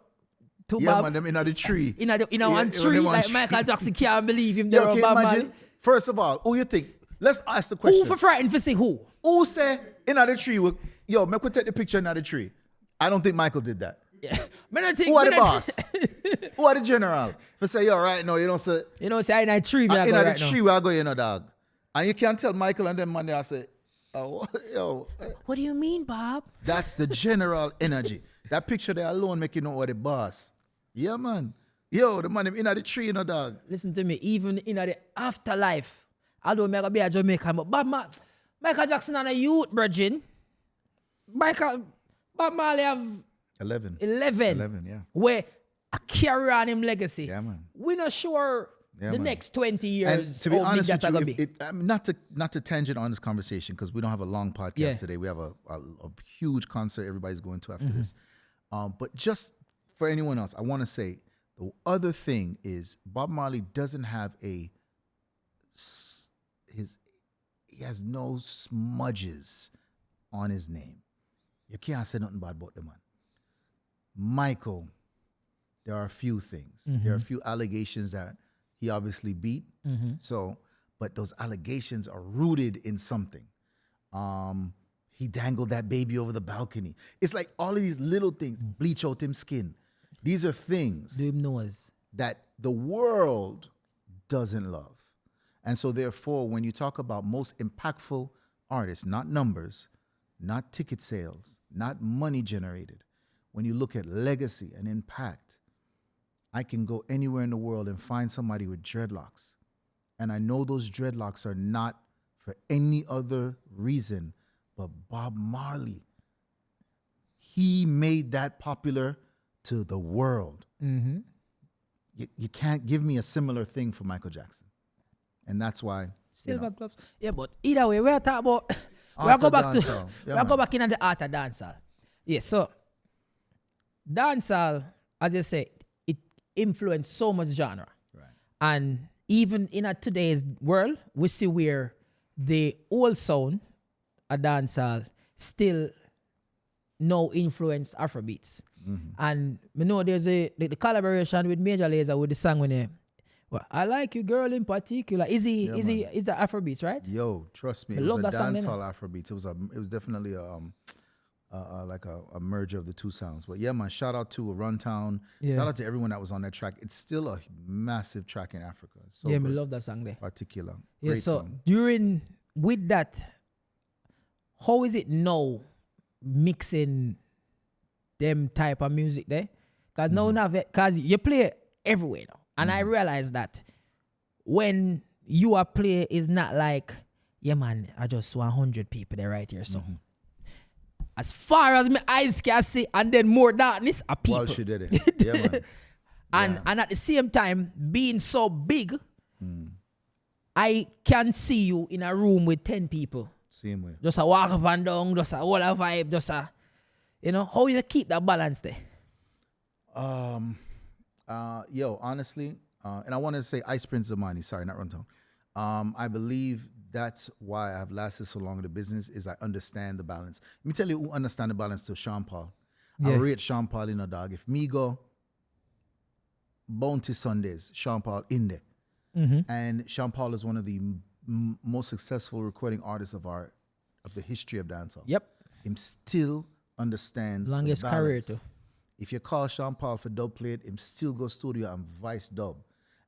Speaker 2: to
Speaker 1: Yeah,
Speaker 2: Bob?
Speaker 1: man, them in the tree.
Speaker 2: In one tree, like Michael Jackson can't believe him there
Speaker 1: Can
Speaker 2: on
Speaker 1: you
Speaker 2: Bob
Speaker 1: imagine?
Speaker 2: Marley.
Speaker 1: First of all, who you think? Let's ask the question.
Speaker 2: Who for frightened for say who?
Speaker 1: Who say in the tree? Make we take the picture in the tree. I don't think Michael did that.
Speaker 2: Yeah. Who
Speaker 1: Who are the boss? Who are the general? For say, right now, you don't say.
Speaker 2: You know, say in a tree, me I
Speaker 1: In
Speaker 2: go
Speaker 1: the
Speaker 2: right
Speaker 1: tree,
Speaker 2: now.
Speaker 1: we are going, dog. And you can't tell Michael and them man there say,
Speaker 2: What do you mean, Bob?
Speaker 1: that's the general energy. That picture there alone make you know what the boss. Yeah, man. The man in the tree, dog.
Speaker 2: Listen to me, even in the afterlife, although I'm going to be a Jamaican, but Michael Jackson and a youth, virgin. Bob Marley have
Speaker 1: 11.
Speaker 2: 11.
Speaker 1: Yeah.
Speaker 2: Where I carry on him legacy.
Speaker 1: Yeah, man.
Speaker 2: We're not sure
Speaker 1: Yeah,
Speaker 2: the
Speaker 1: man.
Speaker 2: next 20 years
Speaker 1: And to be
Speaker 2: how big
Speaker 1: honest
Speaker 2: that
Speaker 1: with
Speaker 2: gonna
Speaker 1: you,
Speaker 2: be.
Speaker 1: not to tangent on this conversation because we don't have a long podcast
Speaker 2: Yeah.
Speaker 1: today. We have a huge concert everybody's going to after this. But just for anyone else, I want to say the other thing is Bob Marley doesn't have he has no smudges on his name. You can't say nothing bad about the man. Michael, there are a few things. There are a few allegations that he obviously beat. So, but those allegations are rooted in something. He dangled that baby over the balcony. It's like all of these little things, bleach out him skin. These are things
Speaker 2: Do him nose.
Speaker 1: that the world doesn't love. And so therefore, when you talk about most impactful artists, not numbers, not ticket sales, not money generated, when you look at legacy and impact, I can go anywhere in the world and find somebody with dreadlocks. And I know those dreadlocks are not for any other reason but Bob Marley. He made that popular to the world. You can't give me a similar thing for Michael Jackson. And that's why.
Speaker 2: Silver gloves. Yeah, but either way, we're talking about. We'll go back to. We'll go back into the art of dancehall. Yeah, so dancehall, as you say, it influenced so much genre.
Speaker 1: Right.
Speaker 2: And even in today's world, we see where the old sound of dancehall still now influence Afrobeats. And we know there's the collaboration with Major Lazer with the song when he, well, I like you, girl, in particular. Is the Afrobeats, right?
Speaker 1: Yo, trust me,
Speaker 2: I
Speaker 1: it
Speaker 2: love
Speaker 1: was a
Speaker 2: that song,
Speaker 1: dancehall Afrobeat. It was definitely like a merger of the two sounds. But yeah, man, shout out to Runtown.
Speaker 2: Yeah.
Speaker 1: Shout out to everyone that was on that track. It's still a massive track in Africa. So
Speaker 2: Yeah, I
Speaker 1: good.
Speaker 2: love that song there.
Speaker 1: Particular.
Speaker 2: Yeah,
Speaker 1: Great
Speaker 2: so
Speaker 1: song.
Speaker 2: with that, how is it now mixing them type of music there? Because now, because you play everywhere now. And I realize that when you are play is not like, yeah man, I just 100 people there right here. So as far as my eyes can see, and then more darkness are people.
Speaker 1: Walshy did it. Yeah, man.
Speaker 2: And at the same time, being so big, I can see you in a room with 10 people.
Speaker 1: Same way.
Speaker 2: Just a walk up and down, just a whole vibe, just a, you know, how you keep that balance there?
Speaker 1: Yo, honestly, and I want to say Ice Prince Zamani, sorry, not Runtown. I believe that's why I've lasted so long in the business is I understand the balance. Let me tell you who understand the balance to Sean Paul. I rate Sean Paul in a dog. If me go Bounty Sundays, Sean Paul in there. And Sean Paul is one of the most successful recording artists of the history of dancehall.
Speaker 2: Yep.
Speaker 1: Him still understands
Speaker 2: Longest
Speaker 1: the
Speaker 2: career
Speaker 1: balance.
Speaker 2: too.
Speaker 1: If you call Sean Paul for dub plate, him still go studio and vice dub.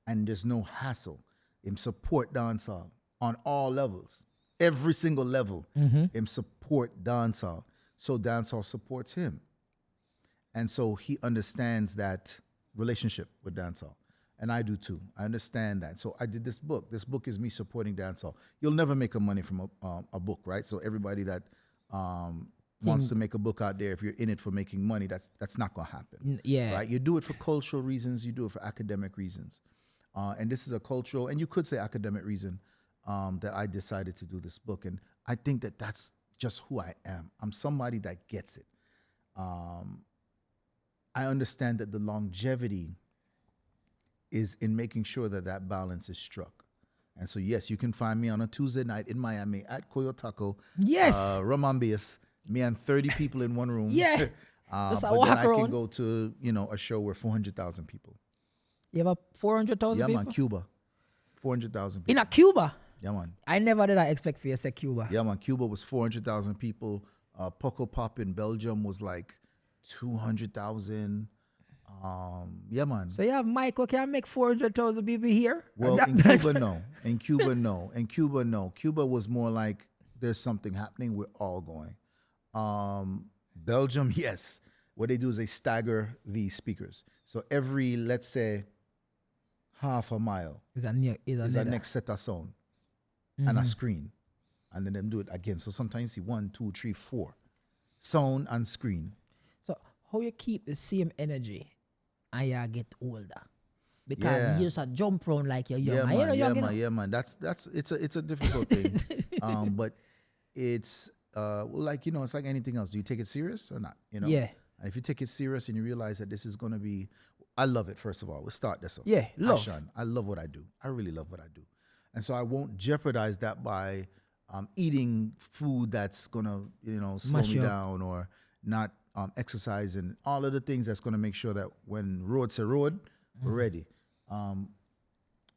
Speaker 1: And there's no hassle. Him support dancehall on all levels. Every single level. Him support dancehall. So dancehall supports him. And so he understands that relationship with dancehall. And I do too. I understand that. So I did this book. This book is me supporting dancehall. You'll never make money from a book, right? So everybody that wants to make a book out there, if you're in it for making money, that's not going to happen.
Speaker 2: Yeah.
Speaker 1: Right? You do it for cultural reasons. You do it for academic reasons. And this is a cultural, and you could say academic reason that I decided to do this book. And I think that that's just who I am. I'm somebody that gets it. I understand that the longevity is in making sure that that balance is struck. And so, yes, you can find me on a Tuesday night in Miami at Koyo Taco.
Speaker 2: Yes.
Speaker 1: Romambias. Me and 30 people in one room.
Speaker 2: Yeah.
Speaker 1: But then I can go to, a show where 400,000 people.
Speaker 2: You have 400,000 people?
Speaker 1: Yeah, man, Cuba. 400,000 people.
Speaker 2: In a Cuba?
Speaker 1: Yeah, man.
Speaker 2: I never did I expect for you to say Cuba.
Speaker 1: Yeah, man. Cuba was 400,000 people. Poco Pop in Belgium was like 200,000. Yeah, man.
Speaker 2: So you have Michael can make 400,000 people here?
Speaker 1: Well, in Cuba, no. In Cuba, no. In Cuba, no. Cuba was more like there's something happening. We're all going. Belgium, yes. What they do is they stagger the speakers. So every, let's say, half a mile is a next set of sound and a screen. And then them do it again. So sometimes you see 1, 2, 3, 4. Sound and screen.
Speaker 2: So how you keep the same energy and you get older? Because you just a jump around like you're young.
Speaker 1: Yeah, man. That's it's a difficult thing. But it's it's like anything else. Do you take it serious or not?
Speaker 2: Yeah.
Speaker 1: And if you take it serious and you realize that this is gonna be, I love it. First of all, we'll start this up.
Speaker 2: Yeah, love.
Speaker 1: I love what I do. I really love what I do, and so I won't jeopardize that by eating food that's gonna slow me down or not exercising. All of the things that's gonna make sure that when road say road, we're ready.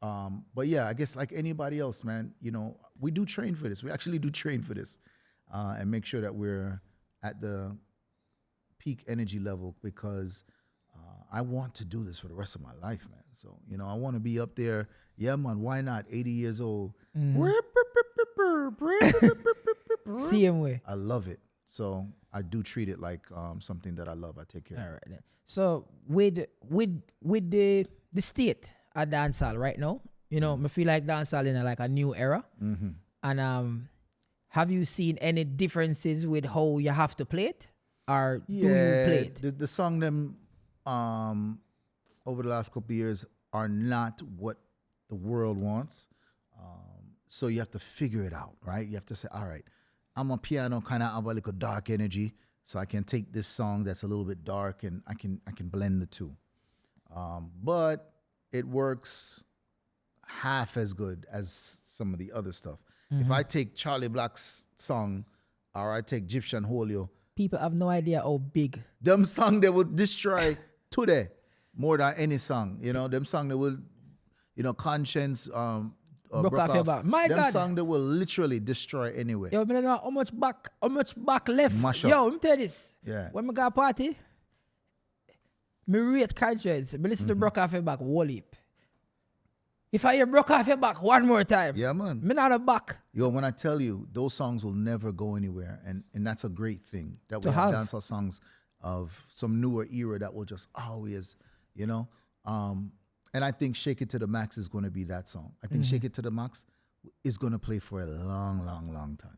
Speaker 1: But yeah, I guess like anybody else, man, you know, we do train for this. We actually do train for this, and make sure that we're at the peak energy level because I want to do this for the rest of my life, man. So, you know, I want to be up there. Yeah, man, why not? 80 years old.
Speaker 2: Same way.
Speaker 1: I love it. So I do treat it like something that I love. I take care of it.
Speaker 2: All right then. So with the state at dancehall right now, you know, I feel like dancehall in a new era. And have you seen any differences with how you have to play it, or do you play it?
Speaker 1: The song them over the last couple of years are not what the world wants. So you have to figure it out, right? You have to say, all right, I'm a piano kind of have a little dark energy, so I can take this song that's a little bit dark and I can blend the two. But it works half as good as some of the other stuff. If I take Charlie Black's song or I take Egyptian Holio,
Speaker 2: people have no idea how big.
Speaker 1: Them song they will destroy today more than any song. You know, them song they will, you know, Conscience,
Speaker 2: Broke off your back. My
Speaker 1: them
Speaker 2: God.
Speaker 1: song they will literally destroy anyway.
Speaker 2: Yo, I don't know how much back left.
Speaker 1: Mash up.
Speaker 2: Yo, let me tell you this.
Speaker 1: Yeah.
Speaker 2: When I go party, me rate Conscience. Me listen to Broke Off Your Back whole heap. If I hear Broke Off Your Back one more time,
Speaker 1: Yeah, man.
Speaker 2: me not a back.
Speaker 1: Yo, when I tell you, those songs will never go anywhere. And that's a great thing that we
Speaker 2: To
Speaker 1: have
Speaker 2: have.
Speaker 1: dancehall songs of some newer era that will just always, you know. And I think Shake It to the Max is going to be that song. I think Shake It to the Max is going to play for a long, long, long time.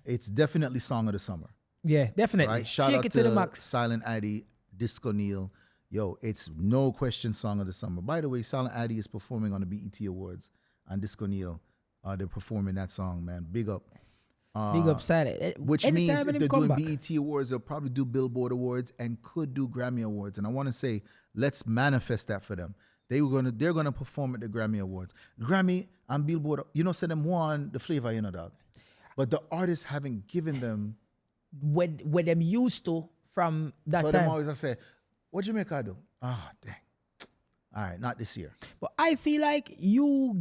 Speaker 1: It's definitely Song of the Summer.
Speaker 2: Yeah, definitely.
Speaker 1: Right? Shout
Speaker 2: Shake
Speaker 1: out
Speaker 2: it to the max.
Speaker 1: Silent Addy, Disco Neil. Yo, it's no question Song of the Summer. By the way, Silent Addy is performing on the BET Awards, and Disco Neil, they're performing that song, man. Big up.
Speaker 2: Big up Silent.
Speaker 1: Which
Speaker 2: Anytime
Speaker 1: means if
Speaker 2: when
Speaker 1: they're
Speaker 2: him come
Speaker 1: doing
Speaker 2: back.
Speaker 1: BET Awards, they'll probably do Billboard Awards and could do Grammy Awards. And I want to say, let's manifest that for them. They're gonna perform at the Grammy Awards. Grammy and Billboard, you know, say them won the flavor, you know, dog. But the artists haven't given them.
Speaker 2: What them used to from that
Speaker 1: So
Speaker 2: time.
Speaker 1: them always I say, what Jamaica do? Ah, dang. All right, not this year.
Speaker 2: But I feel like you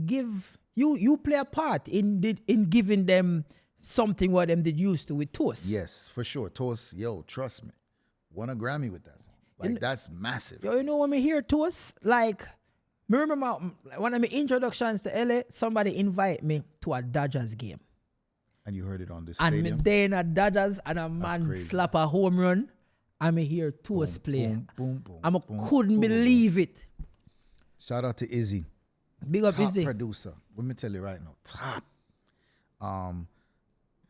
Speaker 2: play a part in giving them something what them did used to with Toast.
Speaker 1: Yes, for sure. Toast, yo, trust me, won a Grammy with that song. Like that's massive.
Speaker 2: Yo, you know when me hear Toast, like, me remember one of my introductions to LA, somebody invite me to a Dodgers game.
Speaker 1: And you heard it on this
Speaker 2: And me
Speaker 1: stadium.
Speaker 2: there in a Dodgers and a man
Speaker 1: crazy.
Speaker 2: slap a home run and me hear Toast play.
Speaker 1: Boom, boom, boom.
Speaker 2: And I
Speaker 1: boom,
Speaker 2: couldn't
Speaker 1: boom,
Speaker 2: believe it.
Speaker 1: Shout out to Izzy.
Speaker 2: Big up
Speaker 1: Top
Speaker 2: Izzy.
Speaker 1: producer. Let me tell you right now, top.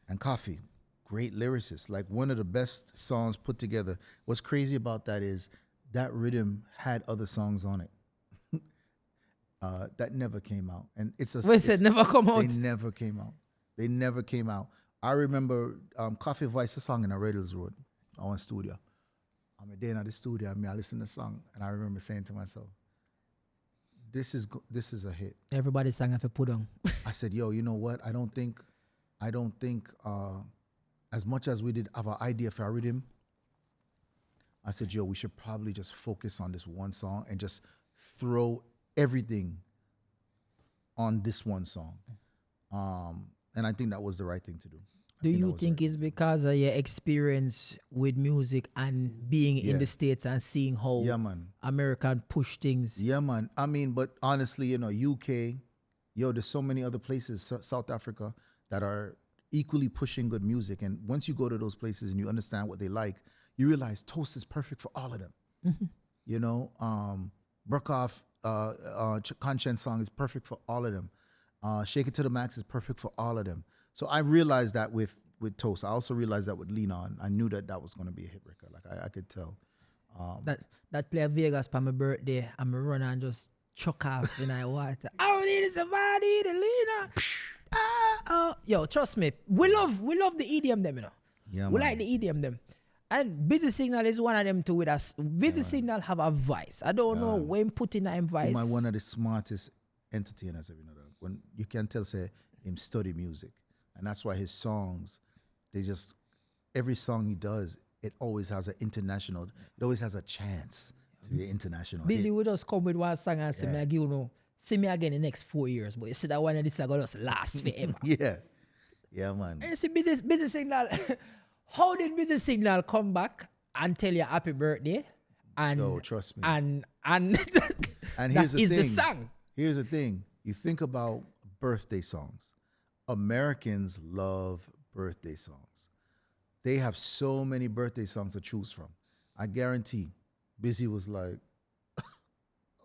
Speaker 1: And Coffee, great lyricist. Like one of the best songs put together. What's crazy about that is that rhythm had other songs on it. That never came out. And it's a
Speaker 2: Wait, said never come out.
Speaker 1: They never came out. They never came out. I remember Coffee voiced a song in a Raiders Road on studio. I'm a day in the studio, I listen to the song, and I remember saying to myself, this is a hit.
Speaker 2: Everybody sang have to put on.
Speaker 1: I said, yo, you know what? I don't think as much as we did have an idea for our rhythm, I said, yo, we should probably just focus on this one song and just throw everything on this one song. And I think that was the right thing to do.
Speaker 2: Do you think it's because of your experience with music and being in the States and seeing how
Speaker 1: Yeah, man.
Speaker 2: American push things?
Speaker 1: Yeah, man. I mean, but honestly, you know, UK, yo, there's so many other places, South Africa, that are equally pushing good music. And once you go to those places and you understand what they like, you realize Toast is perfect for all of them. You know, Brokoff, Conscience song is perfect for all of them. Shake It to the Max is perfect for all of them. So I realized that with Toast. I also realized that with Lean On. I knew that was going to be a hit record. Like I could tell.
Speaker 2: That play Vegas for my birthday, I'm run and just chuck off in the water. I need somebody to lean on. Yo, trust me, we love the EDM them, you know.
Speaker 1: Yeah,
Speaker 2: we
Speaker 1: man.
Speaker 2: like the EDM them. And Busy Signal is one of them too with us. Busy Signal have a voice. I don't know when put in that voice.
Speaker 1: He's one of the smartest entertainers ever. When you can tell, say, him study music. And that's why his songs, every song he does, it always has it always has a chance to be an international
Speaker 2: Busy
Speaker 1: hit.
Speaker 2: would just come with one song and say, me I give you see me again in the next 4 years, but you see that one of this is going to last forever.
Speaker 1: Yeah. Yeah, man.
Speaker 2: And you see busy signal. How did busy signal come back and tell you happy birthday? And
Speaker 1: Yo, trust me.
Speaker 2: And
Speaker 1: And here's
Speaker 2: that
Speaker 1: the
Speaker 2: is
Speaker 1: thing.
Speaker 2: the song.
Speaker 1: Here's the thing. You think about birthday songs. Americans love birthday songs. They have so many birthday songs to choose from. I guarantee Busy was like,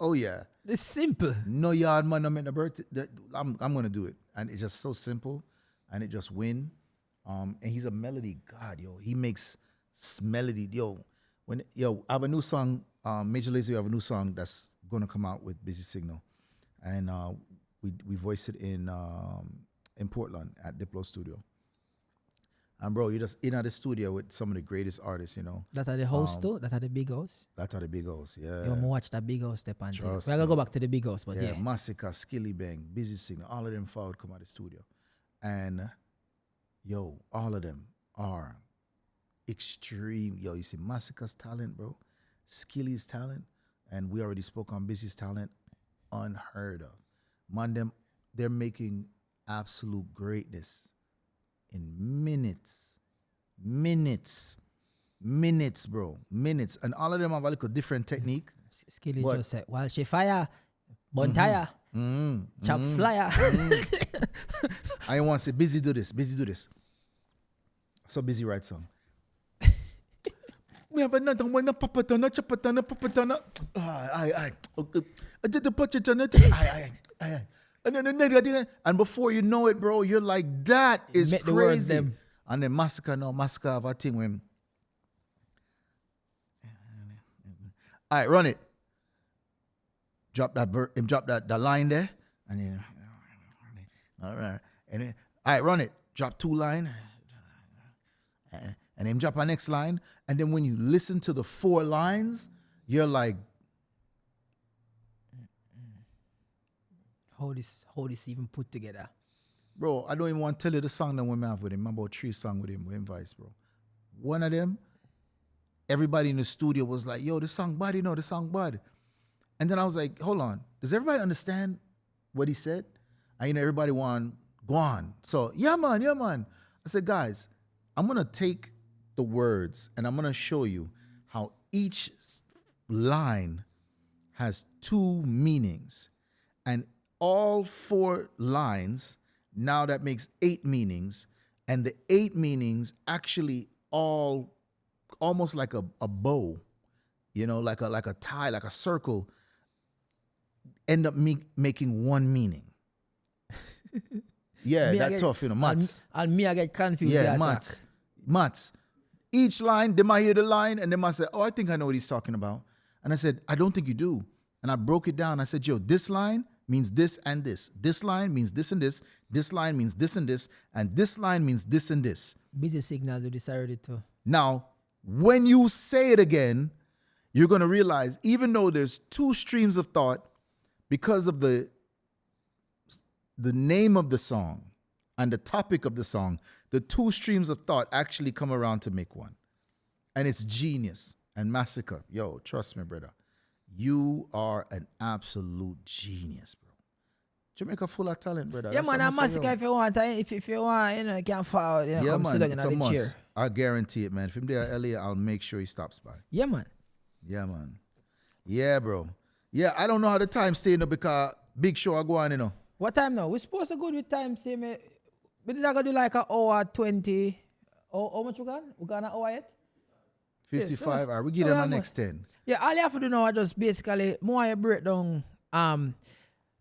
Speaker 1: oh yeah.
Speaker 2: It's simple.
Speaker 1: No yard man, I'm in the birthday. I'm gonna do it. And it's just so simple and it just win. And he's a melody god, yo. He makes melody, yo. I have a new song, Major Lazer, we have a new song that's gonna come out with Busy Signal. And we voiced it in Portland at Diplo Studio. And bro, you're just in at the studio with some of the greatest artists, you know.
Speaker 2: That are the house too? That are the big house?
Speaker 1: That are the big house, yeah.
Speaker 2: You want to watch that big house step on. We're
Speaker 1: Trust
Speaker 2: going to
Speaker 1: me.
Speaker 2: go back to the big house, but
Speaker 1: Yeah,
Speaker 2: yeah.
Speaker 1: Massacre, Skilly Bang, Busy Signal, all of them forward come out of the studio. And yo, all of them are extreme. Yo, you see Massacre's talent, bro. Skilly's talent. And we already spoke on Busy's talent. Unheard of. Man, they're making absolute greatness in minutes, bro. Minutes. And all of them have a little different technique.
Speaker 2: Skilly just said, Walshy fire, bonfire, chop flyer.
Speaker 1: I want to say, Busy do this. So Busy write song. We have another one, papatana. I did the purchase on it. And before you know it, bro, you're like, that is
Speaker 2: Make the words
Speaker 1: crazy.
Speaker 2: them.
Speaker 1: And then Massacre have a thing with him. All right, run it. Drop that line there. And then, all right. And then, all right, run it. Drop 2 line. And then drop our next line. And then when you listen to the 4 lines, you're like,
Speaker 2: How this even put together?
Speaker 1: bro, I don't even want to tell you the song that we have with him. About 3 songs with him Vice, bro. One of them, everybody in the studio was like, yo, this song bad, the song bad. And then I was like, hold on. Does everybody understand what he said? And everybody want go on. So, yeah, man. I said, guys, I'm going to take the words and I'm going to show you how each line has 2 meanings. And all 4 lines, now that makes 8 meanings. And the 8 meanings actually all almost like a bow, like a tie, like a circle, end up making 1 meaning. Yeah, that's tough, maths.
Speaker 2: And me, I get confused.
Speaker 1: Yeah, maths. Each line, they might hear the line and they might say, oh, I think I know what he's talking about. And I said, I don't think you do. And I broke it down. I said, yo, this line means this and this. This line means this and this. This line means this and this. And this line means this and this.
Speaker 2: Busy signals we decided to.
Speaker 1: Now, when you say it again, you're going to realize, even though there's 2 streams of thought, because of the name of the song and the topic of the song, the 2 streams of thought actually come around to make 1. And it's genius. And Massacre, yo, trust me, brother. You are an absolute genius, bro. Jamaica full of talent, brother.
Speaker 2: Yeah,
Speaker 1: That's
Speaker 2: man,
Speaker 1: what
Speaker 2: a
Speaker 1: I'm saying,
Speaker 2: Massacre if you want, you can follow,
Speaker 1: yeah,
Speaker 2: come sit
Speaker 1: man,
Speaker 2: down
Speaker 1: it's
Speaker 2: in
Speaker 1: a
Speaker 2: the
Speaker 1: must.
Speaker 2: chair.
Speaker 1: I guarantee it, man. If him there at Elliott, I'll make sure he stops by.
Speaker 2: Yeah, man.
Speaker 1: Yeah, man. Yeah, bro. Yeah, I don't know how the time stay, because big show I go on,
Speaker 2: What time now? We're supposed to go with time, say me. We did not go do like an hour 20. How much we got? We got an hour yet?
Speaker 1: 55.
Speaker 2: Yeah, so-
Speaker 1: All right, we give
Speaker 2: so
Speaker 1: them
Speaker 2: how
Speaker 1: the
Speaker 2: much?
Speaker 1: next 10.
Speaker 2: Yeah, all you have to do now is just basically more a breakdown.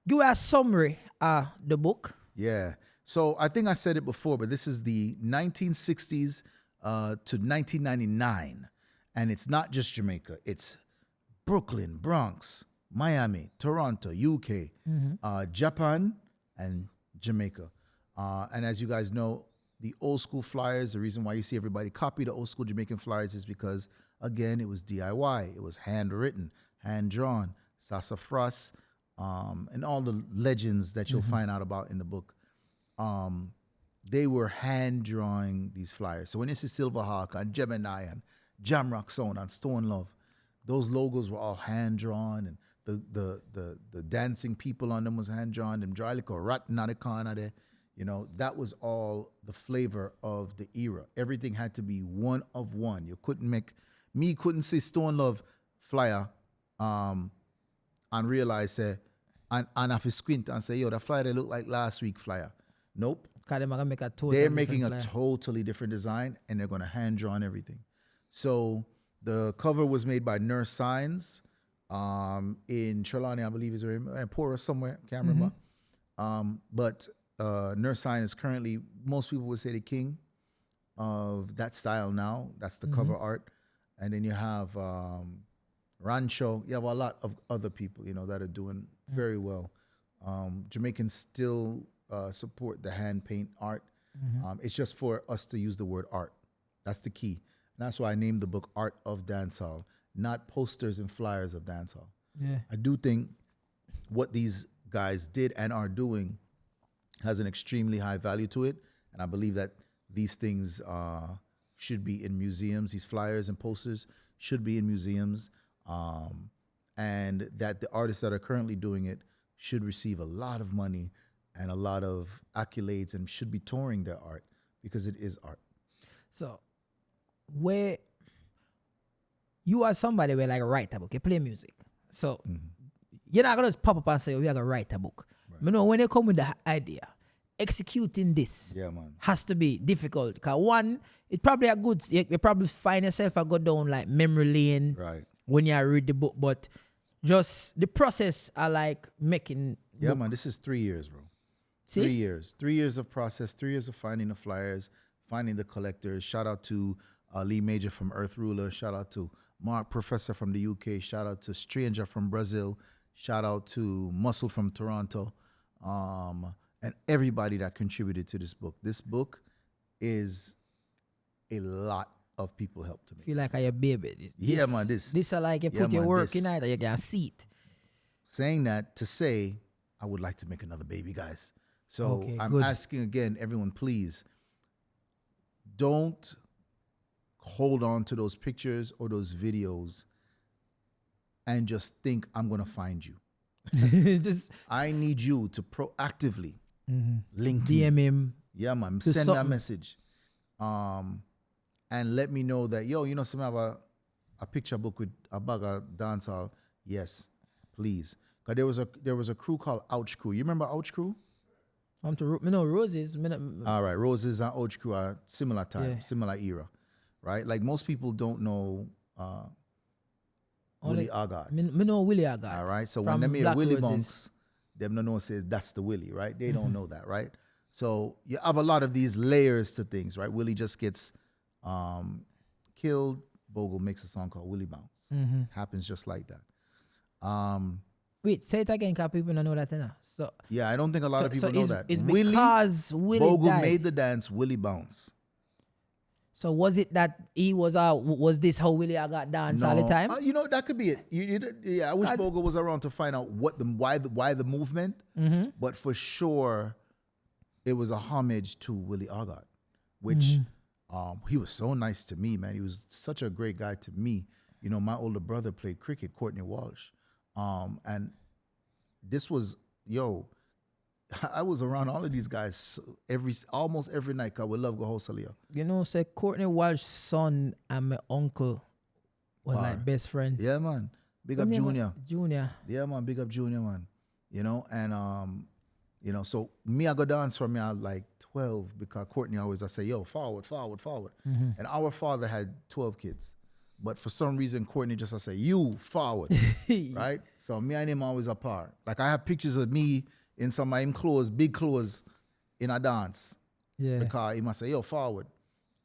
Speaker 2: Give a summary of the book.
Speaker 1: Yeah. So I think I said it before, but this is the 1960s to 1999. And it's not just Jamaica. It's Brooklyn, Bronx, Miami, Toronto, UK, Japan, and Jamaica. And as you guys know, the old school flyers, the reason why you see everybody copy the old school Jamaican flyers is because, again, it was DIY. It was handwritten, hand-drawn, sassafras, and all the legends that you'll find out about in the book. They were hand-drawing these flyers. So when you see Silverhawk and Gemini and Jamrock Sound and Stone Love, those logos were all hand drawn, and the dancing people on them was hand drawn. Them dry liquor rotten on the corner there. You know, that was all the flavor of the era. Everything had to be one of one. You couldn't see Stone Love flyer and realize and have to squint and say, yo, that flyer they look like last week flyer. Nope. They're making a totally different design, and they're going to hand draw on everything. So the cover was made by Nurse Signs in Trelawney, I believe, is where Pora somewhere, can't remember. But Nurse Sign is currently, most people would say, the king of that style now. That's the cover art. And then you have Rancho. You have a lot of other people, you know, that are doing very well. Jamaicans still support the hand paint art. It's just for us to use the word art. That's the key. And that's why I named the book Art of Dancehall, not posters and flyers of dancehall.
Speaker 2: Yeah.
Speaker 1: I do think what these guys did and are doing has an extremely high value to it. And I believe that these things should be in museums. These flyers and posters should be in museums. And that the artists that are currently doing it should receive a lot of money and a lot of accolades and should be touring their art because it is art.
Speaker 2: So, where you are somebody where like write a book, you play music. So, you're not going to just pop up and say, we are going to write a book. Right. You know, when you come with the idea, executing this has to be difficult. Because one, it probably a good, you probably find yourself a go down like memory lane when you read the book, but just the process are like making.
Speaker 1: Yeah, man, this is 3 years, bro. See? 3 years. 3 years of process, 3 years of finding the flyers, finding the collectors. Shout out to Lee Major from Earth Ruler. Shout out to Mark Professor from the UK. Shout out to Stranger from Brazil. Shout out to Muscle from Toronto. And everybody that contributed to this book. This book is a lot of people help to me.
Speaker 2: Feel like I a baby. This are like you put your work in it, you can see it.
Speaker 1: Saying that to say, I would like to make another baby, guys. So I'm asking again, everyone, please, don't hold on to those pictures or those videos and just think I'm going to find you. I need you to proactively link
Speaker 2: DM
Speaker 1: me.
Speaker 2: him.
Speaker 1: Yeah, man. Send that message. And let me know that, yo, you know, some have a picture book with a bag of dancehall. Yes, please. Because there was a crew called Ouch Crew. You remember Ouch Crew?
Speaker 2: Roses.
Speaker 1: All right, Roses and Ouch Crew are similar time, similar era, right? Like most people don't know Willie Agard.
Speaker 2: Me know Willie Agard.
Speaker 1: All right, so when they hear Willie Bunks, them no know says that's the Willie, right? They don't know that, right? So you have a lot of these layers to things, right? Willie just gets killed. Bogle makes a song called Willie Bounce. Happens just like that.
Speaker 2: Wait, say it again, because people don't know that now. So
Speaker 1: yeah, I don't think a lot of people know that.
Speaker 2: It's because Willie
Speaker 1: Bogle
Speaker 2: died.
Speaker 1: made the dance Willie Bounce.
Speaker 2: So was it that he was this how Willie got dance all the time?
Speaker 1: You know, that could be it. I wish Bogle was around to find out why the movement. But for sure, it was a homage to Willie Agard, which he was so nice to me, man. He was such a great guy to me. You know, my older brother played cricket, Courtney Walsh. And this was, I was around all of these guys almost every night because we love go house Aliyah.
Speaker 2: You know, say Courtney Walsh's son and my uncle was like best friend.
Speaker 1: Yeah, man. Big up Junior.
Speaker 2: Junior.
Speaker 1: Yeah, man. Big up Junior, man. You know, and so me I go dance from me at like 12 because Courtney always I say, yo, forward. And our father had 12 kids. But for some reason, Courtney just I say, you forward, right? So me and him always apart. Like I have pictures of me in some of him clothes, big clothes, in a dance.
Speaker 2: Yeah.
Speaker 1: Because he must say, yo, forward.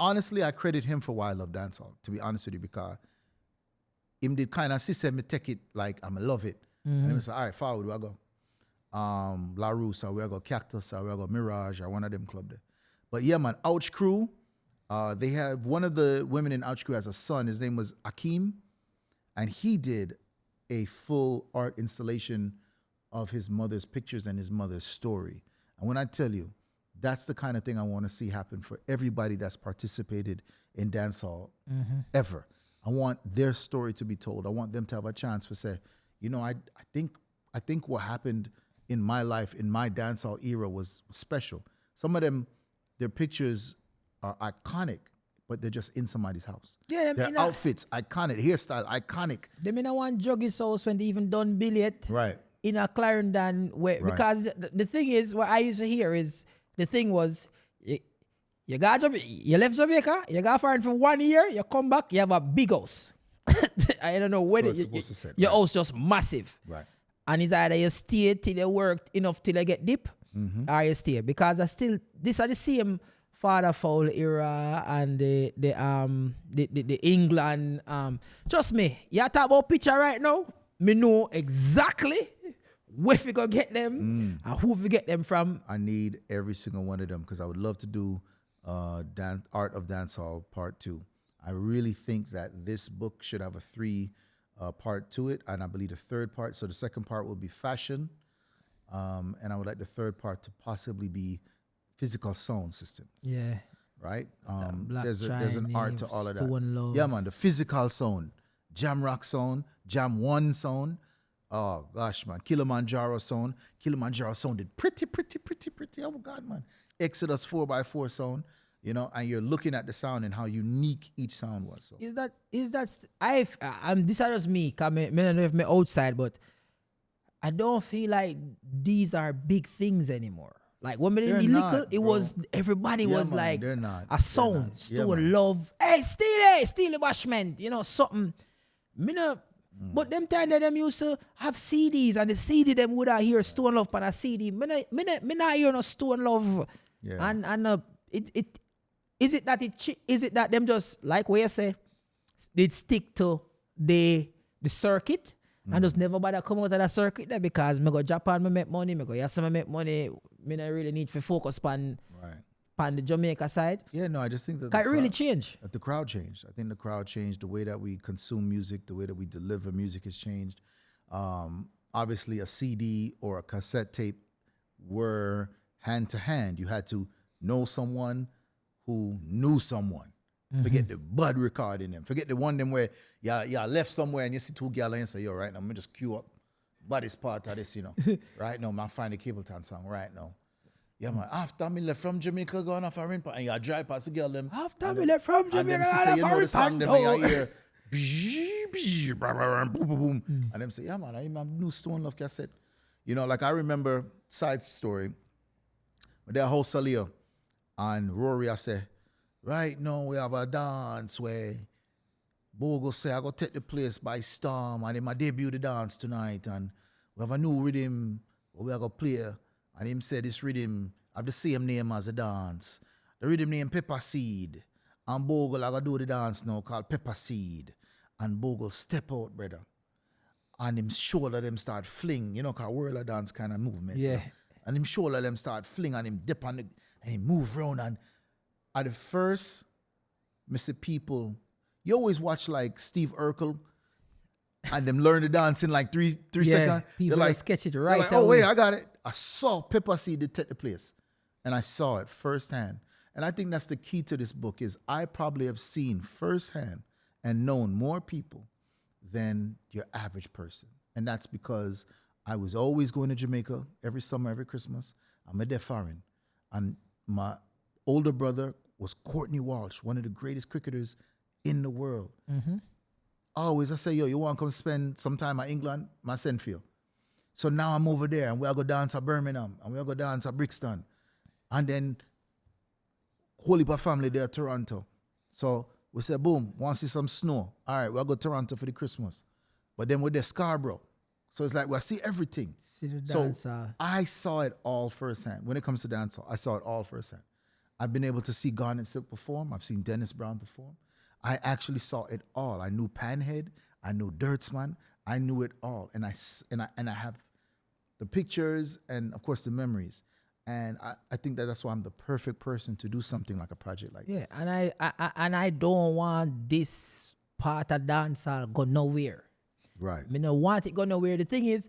Speaker 1: Honestly, I credit him for why I love dancehall, to be honest with you, because him did kind of see me take it like I'm love it. And he say, all right, forward, where I go? La Rusa, where I go? Cactus, where I go? Mirage, or one of them club there. But yeah, man, Ouch Crew. They have one of the women in Ouch Crew has a son. His name was Akeem, and he did a full art installation of his mother's pictures and his mother's story. And when I tell you, that's the kind of thing I want to see happen for everybody that's participated in dancehall ever. I want their story to be told. I want them to have a chance to say, you know, I think what happened in my life, in my dancehall era was special. Some of them, their pictures are iconic, but they're just in somebody's house.
Speaker 2: Yeah,
Speaker 1: their outfits, iconic, hairstyle, iconic.
Speaker 2: They mean I want Juggy's house when they even done Elliott.
Speaker 1: Right.
Speaker 2: In a Clarendon way.
Speaker 1: Right.
Speaker 2: Because the thing is, what I used to hear is, the thing was, you left Jamaica, you got foreign for 1 year, you come back, you have a big house. I don't know whether your house just massive.
Speaker 1: Right.
Speaker 2: And it's either you stay till you work enough till you get deep, or you stay. Because these are the same Father Foul era and the England. Trust me, you talk about picture right now, me know exactly where we gonna get them and who we get them from.
Speaker 1: I need every single one of them because I would love to do Art of Dancehall Part 2. I really think that this book should have a 3-part to it, and I believe the third part. So the second part will be fashion, and I would like the third part to possibly be physical sound systems.
Speaker 2: Yeah.
Speaker 1: Right. There's an art to all of that.
Speaker 2: Love.
Speaker 1: Yeah, man. The physical sound, Jam Rock sound, Jam 1 sound. Oh gosh, man. Kilimanjaro sounded pretty. Oh God, man. Exodus 4x4 sound, you know, and you're looking at the sound and how unique each sound was. So.
Speaker 2: Is that this is just me, cause I don't know if I'm outside, but I don't feel like these are big things anymore. Like when we were little, it was everybody was
Speaker 1: man,
Speaker 2: like
Speaker 1: they're not.
Speaker 2: a sound, still love. Hey, steal the bashment, you know, something. Me no. But them time that them used to have CDs and the CD them would hear Stone Love on a CD. Me not hear no Stone Love.
Speaker 1: Yeah.
Speaker 2: And is it that them just like what you say, they'd stick to the circuit and just never bother come out of that circuit there because me go Japan, me make money, me go Yasa, me make money. Me not really need to focus on the Jamaica side.
Speaker 1: Yeah, no, I just think that
Speaker 2: it really changed.
Speaker 1: The crowd changed. I think the crowd changed. The way that we consume music, the way that we deliver music has changed. Obviously, a CD or a cassette tape were hand to hand. You had to know someone who knew someone. Forget the bud recording them. Forget the one them where you left somewhere and you see two gals and say, yo, right now, I'm just queue up Buddy's part of this, you know. Right now, I'm find the Cableton song right now. Yeah, man. After me left from Jamaica, going off a ring, and you drive past the girl them.
Speaker 2: After me left from Jamaica,
Speaker 1: and them say, you know the song, them and you hear, boom. And them say, yeah, man, I have new Stone Love cassette. You know, like I remember, side story, when they're house Leo, and Rory, I say, right now we have a dance where Bogle say, I go take the place by storm, and him I debut the dance tonight, and we have a new rhythm where we are going to play. And him said this rhythm have the same name as the dance. The rhythm name Pepper Seed. And Bogle I go do the dance now called Pepper Seed. And Bogle step out, brother. And him shoulder them start fling. You know, cause whirler dance kind of movement.
Speaker 2: Yeah.
Speaker 1: You know? And him shoulder them start fling and him dip on the, and him move around. And at the first, me see people, you always watch like Steve Urkel and them learn the dance in like three seconds.
Speaker 2: People
Speaker 1: like,
Speaker 2: sketch it right.
Speaker 1: Like, oh wait, I got it. I saw Pepper Seed to take the place, and I saw it firsthand. And I think that's the key to this book is I probably have seen firsthand and known more people than your average person, and that's because I was always going to Jamaica every summer, every Christmas. I'm a deaf foreign, and my older brother was Courtney Walsh, one of the greatest cricketers in the world. Always, I say, yo, you want to come spend some time at England? I send for you. So now I'm over there, and we'll go dance at Birmingham, and we'll go dance at Brixton. And then, whole heap of family there at Toronto. So we say, boom, want to see some snow. All right, we'll go to Toronto for the Christmas. But then we're there Scarborough. So it's like, we'll see everything.
Speaker 2: See the dance.
Speaker 1: So I saw it all firsthand. When it comes to dancehall, I saw it all firsthand. I've been able to see Garnet Silk perform. I've seen Dennis Brown perform. I actually saw it all. I knew Panhead. I knew Dirtsman. I knew it all. And I have the pictures and, of course, the memories. And I think that's why I'm the perfect person to do something like a project like this.
Speaker 2: Yeah, and I don't want this part of dancehall go nowhere.
Speaker 1: Right.
Speaker 2: I don't want it go nowhere. The thing is,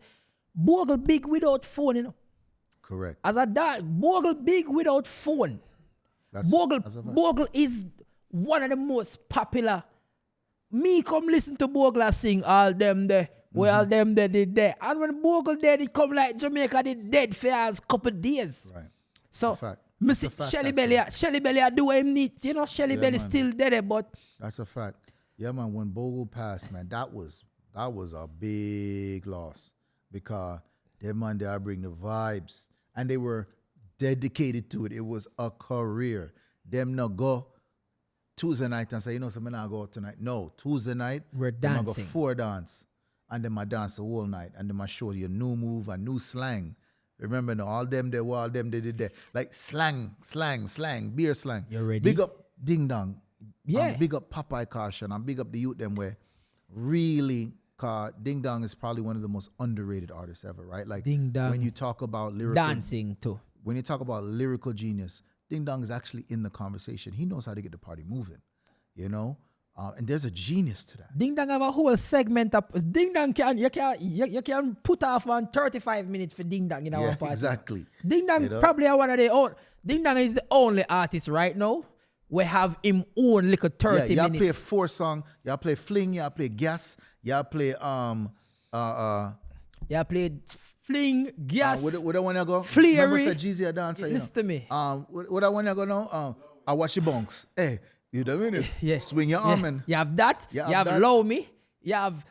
Speaker 2: Bogle big without phone, you know.
Speaker 1: Correct.
Speaker 2: As a dad, Bogle big without phone. Bogle is one of the most popular me come listen to Bogle sing all them there. Well, all them there did there. And when Bogle dead, it come like Jamaica did dead for a couple days.
Speaker 1: Right.
Speaker 2: So,
Speaker 1: fact.
Speaker 2: me see Shelly Belly do what him need. You know, Shelly Belly
Speaker 1: man.
Speaker 2: still dead, but
Speaker 1: That's a fact. Yeah, man, when Bogle passed, man, that was a big loss because them man, they bring the vibes. And they were dedicated to it. It was a career. Them no go Tuesday night and say, you know, so I'm not go out tonight. No, Tuesday night,
Speaker 2: we're dancing.
Speaker 1: I go 4 dance. And then I dance the whole night. And then I show you a new move, a new slang. Remember, no, all them they did there. Like slang, beer slang.
Speaker 2: You ready?
Speaker 1: Big up Ding Dong.
Speaker 2: Yeah.
Speaker 1: And big up Popeye Caution. And big up the youth them where really, Ding Dong is probably one of the most underrated artists ever, right? Like
Speaker 2: Ding Dong.
Speaker 1: when you talk about lyrical
Speaker 2: Dancing too.
Speaker 1: when you talk about lyrical genius, Ding Dong is actually in the conversation. He knows how to get the party moving, you know? And there's a genius to that.
Speaker 2: Ding Dong have a whole segment up. Ding Dong you can put off on 35 minutes for Ding Dong in our party.
Speaker 1: Exactly.
Speaker 2: Ding Dong probably one of the own. Ding Dong is the only artist right now we have him own little 30 minutes.
Speaker 1: Y'all play 4 song, y'all play Fling, y'all play Gas, y'all play
Speaker 2: y'all play Fling, Gas.
Speaker 1: What I wanna go?
Speaker 2: Fliery.
Speaker 1: Remember said Jeezy a dancer.
Speaker 2: Listen to me.
Speaker 1: What I wanna go now? I watch the bonks. Hey, you know what I mean?
Speaker 2: Yeah.
Speaker 1: Swing your arm and
Speaker 2: you have that.
Speaker 1: You
Speaker 2: You
Speaker 1: have
Speaker 2: have
Speaker 1: that.
Speaker 2: Low Me. You have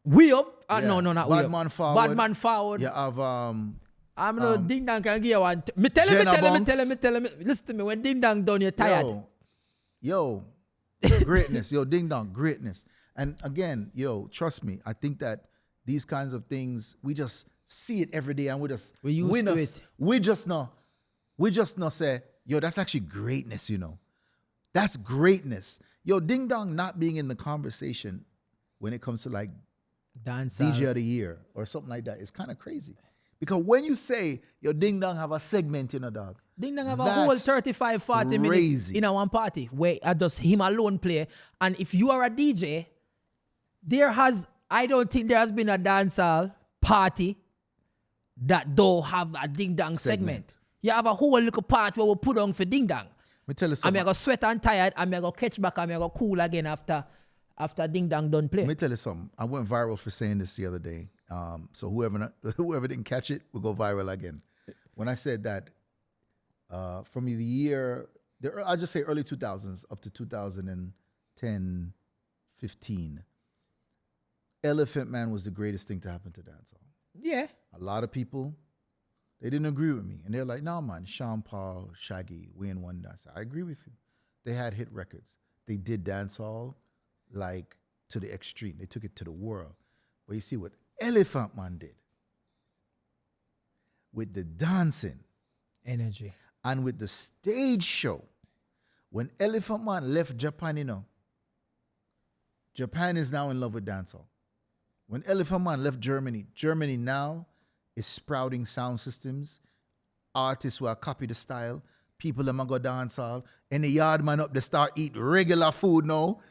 Speaker 2: We Up. No, not We
Speaker 1: Bad
Speaker 2: Up.
Speaker 1: Man Forward.
Speaker 2: Bad Man Forward.
Speaker 1: You have
Speaker 2: I'm no Ding Dong can give you one. Me tell him. Listen to me. When Ding Dong done, you're tired.
Speaker 1: Yo, greatness. Yo, Ding Dong, greatness. And again, yo, trust me, I think that these kinds of things, we just see it every day and we
Speaker 2: used to it.
Speaker 1: We just not say, yo, that's actually greatness, you know. That's greatness. Yo, Ding Dong not being in the conversation when it comes to like
Speaker 2: Dancehall.
Speaker 1: DJ of the year or something like that is kind of crazy. Because when you say, yo, Ding Dong have a segment, you know, dog.
Speaker 2: Ding Dong have a whole 35, 40 minutes in a one party where I just him alone play. And if you are a DJ, I don't think there has been a dancehall party that don't have a Ding Dong segment. You have a whole little part where we put on for Ding Dong.
Speaker 1: Me tell you something.
Speaker 2: I'm going to sweat and tired. I'm going to catch back. I'm going to cool again after Ding Dong done play.
Speaker 1: Let me tell you something. I went viral for saying this the other day. So whoever didn't catch it will go viral again. When I said that from the year, I'll just say early 2000s up to 2010, 15, Elephant Man was the greatest thing to happen to dancehall.
Speaker 2: Yeah.
Speaker 1: A lot of people, they didn't agree with me. And they're like, no, man, Sean Paul, Shaggy, Wayne Wonder. I said, I agree with you. They had hit records. They did dancehall like to the extreme. They took it to the world. But you see what Elephant Man did with the dancing
Speaker 2: Energy.
Speaker 1: and with the stage show. When Elephant Man left Japan, you know, Japan is now in love with dancehall. When Elephant Man left Germany, Germany now is sprouting sound systems, artists who are copy the style, people that go dancehall, and the yard man up, they start eat regular food now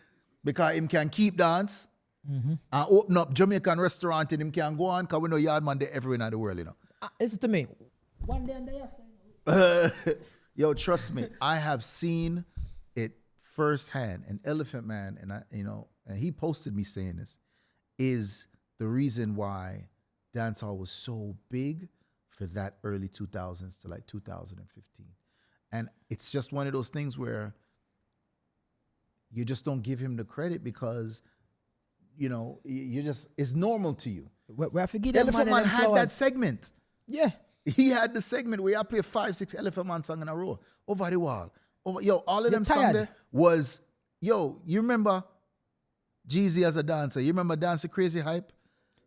Speaker 1: because him can keep dance and open up Jamaican restaurant and him can go on because we know yard man there everywhere in the world, you know.
Speaker 2: Listen to me. One day and day
Speaker 1: Yo, trust me, I have seen it firsthand. And Elephant Man, and and he posted me saying this, is the reason why dancehall was so big for that early 2000s to like 2015. And it's just one of those things where you just don't give him the credit because, you know, it's normal to you.
Speaker 2: We're forgetting
Speaker 1: Elephant Man had that segment.
Speaker 2: Yeah.
Speaker 1: He had the segment where I play 5, 6 Elephant Man songs in a row. Over the wall. All of them songs there was, you remember Jeezy as a dancer? You remember Dancing Crazy Hype?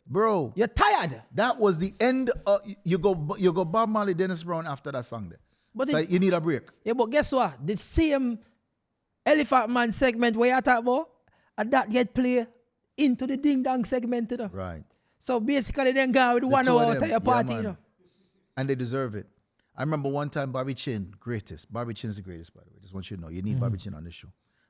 Speaker 1: Bro.
Speaker 2: You're tired.
Speaker 1: That was the end of, you go Bob Marley, Dennis Brown after that song there.
Speaker 2: But
Speaker 1: like, you need a break.
Speaker 2: Yeah, but guess what? The same Elephant Man segment where you talk about, and that get played into the Ding Dong segment, you know?
Speaker 1: Right.
Speaker 2: So basically then go with 1 hour out of your party, you know?
Speaker 1: And they deserve it. I remember one time Bobby Chin, greatest. Bobby Chin is the greatest, by the way. Just want you to know. You need Bobby Chin on this show.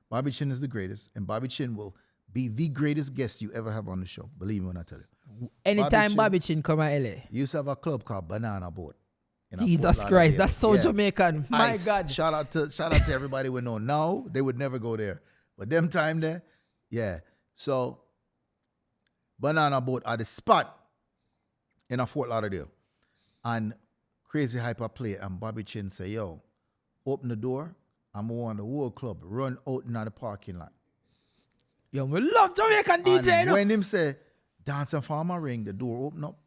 Speaker 1: Bobby Chin is the greatest, and Bobby Chin will be the greatest guest you ever have on the show. Believe me when I tell you.
Speaker 2: Anytime Bobby Chin come at LA.
Speaker 1: You used to have a club called Banana Boat.
Speaker 2: Jesus Christ, that's so Jamaican. My God.
Speaker 1: Shout out to everybody we know now. They would never go there. But them time there, Yeah. So, Banana Boat at the spot in a Fort Lauderdale. And Crazy Hyper play and Bobby Chin say, yo, open the door. I'm going to the World Club. Run out in the parking lot.
Speaker 2: Yo, we love Jamaican DJ.
Speaker 1: And when him say, dance and farmer ring, the door open up.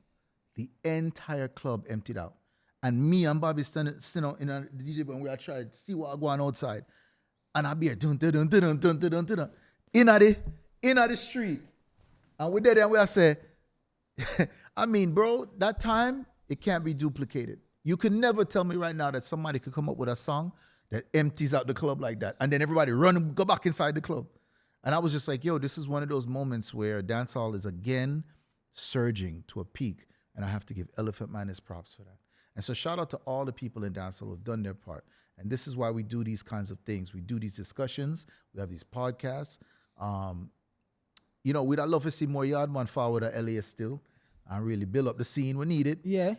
Speaker 1: The entire club emptied out. And me and Bobby standing out in the DJ booth and we are trying to see what going outside. And I be here, dun, dun, dun, dun, dun, dun, dun, dun, in the street. And we did it and we are say, I mean, bro, that time, it can't be duplicated. You can never tell me right now that somebody could come up with a song that empties out the club like that. And then everybody run and go back inside the club. And I was just like, yo, this is one of those moments where dancehall is again surging to a peak. And I have to give Elephant Man his props for that. And so shout out to all the people in dancehall who have done their part. And this is why we do these kinds of things. We do these discussions. We have these podcasts. You know, we'd love to see more Yardman forward at Elliott still. And really build up the scene. We need it.
Speaker 2: Yeah.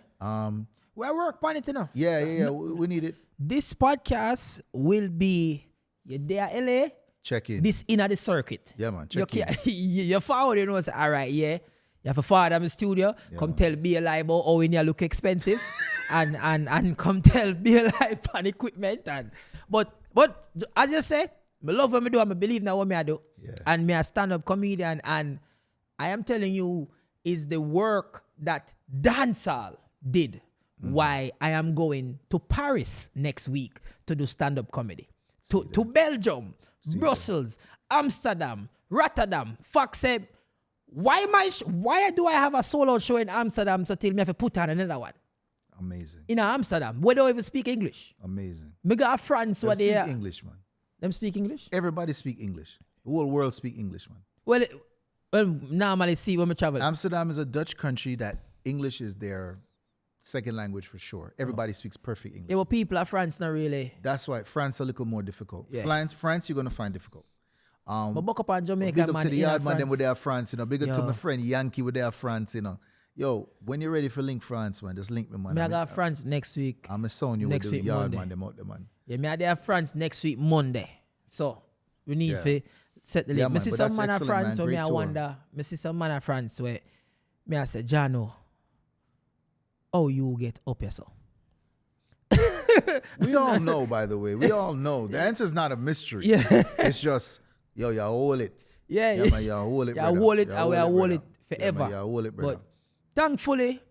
Speaker 2: We work on it now.
Speaker 1: Yeah. We need it.
Speaker 2: This podcast will be you there, LA.
Speaker 1: Check in.
Speaker 2: This in at the circuit.
Speaker 1: Yeah, man. Check in.
Speaker 2: You forward, you know, say, all right, yeah. You have a father in the studio.
Speaker 1: Yeah,
Speaker 2: come
Speaker 1: man.
Speaker 2: tell BLI about how in you look expensive. and come tell BLI on equipment. But as you say, I love what I do. I believe now what I do.
Speaker 1: Yeah.
Speaker 2: And me a stand-up comedian. And I am telling you, is the work that Dancehall did why I am going to Paris next week to do stand-up comedy. To Belgium, Brussels, Amsterdam, Rotterdam. Fuck said, why do I have a solo show in Amsterdam so till me have to put on another one?
Speaker 1: Amazing.
Speaker 2: In Amsterdam, where they don't even speak English.
Speaker 1: Amazing.
Speaker 2: Me got France where they
Speaker 1: speak English, man.
Speaker 2: Them speak English?
Speaker 1: Everybody speak English. The whole world speak English, man.
Speaker 2: Well, normally see when we travel.
Speaker 1: Amsterdam is a Dutch country that English is their second language for sure. Everybody speaks perfect English.
Speaker 2: Yeah, well, people of France not really.
Speaker 1: That's why France a little more difficult.
Speaker 2: Yeah.
Speaker 1: France you're gonna find difficult.
Speaker 2: But buck up on Jamaica,
Speaker 1: big up
Speaker 2: man.
Speaker 1: to the
Speaker 2: in
Speaker 1: yard man,
Speaker 2: France.
Speaker 1: them with their France, you know. Big up to
Speaker 2: Yo.
Speaker 1: my friend Yankee with their France, you know. Yo, when you're ready for link France, man, just link me, man.
Speaker 2: Me I got France next week.
Speaker 1: I'm a son you with
Speaker 2: Next
Speaker 1: the
Speaker 2: week,
Speaker 1: yard
Speaker 2: Monday.
Speaker 1: man, them out there, man.
Speaker 2: Yeah, me I there France next week Monday. So we need
Speaker 1: Yeah.
Speaker 2: to set the link.
Speaker 1: Yeah,
Speaker 2: me
Speaker 1: man,
Speaker 2: see
Speaker 1: but
Speaker 2: some
Speaker 1: that's
Speaker 2: man of
Speaker 1: excellent,
Speaker 2: France,
Speaker 1: man.
Speaker 2: so me
Speaker 1: Great
Speaker 2: I
Speaker 1: tour.
Speaker 2: wonder. Me see some man of France where me I say, Jano, how you get up here so?
Speaker 1: We all know, by the way. We all know. The answer's not a mystery.
Speaker 2: Yeah.
Speaker 1: It's just, yo, y'all hold it.
Speaker 2: Yeah,
Speaker 1: Yeah, man, y'all hold it,
Speaker 2: y'all
Speaker 1: brother.
Speaker 2: hold it,
Speaker 1: Y'all
Speaker 2: I will hold it
Speaker 1: Yeah,
Speaker 2: forever.
Speaker 1: man, y'all hold it, brother.
Speaker 2: But thankfully,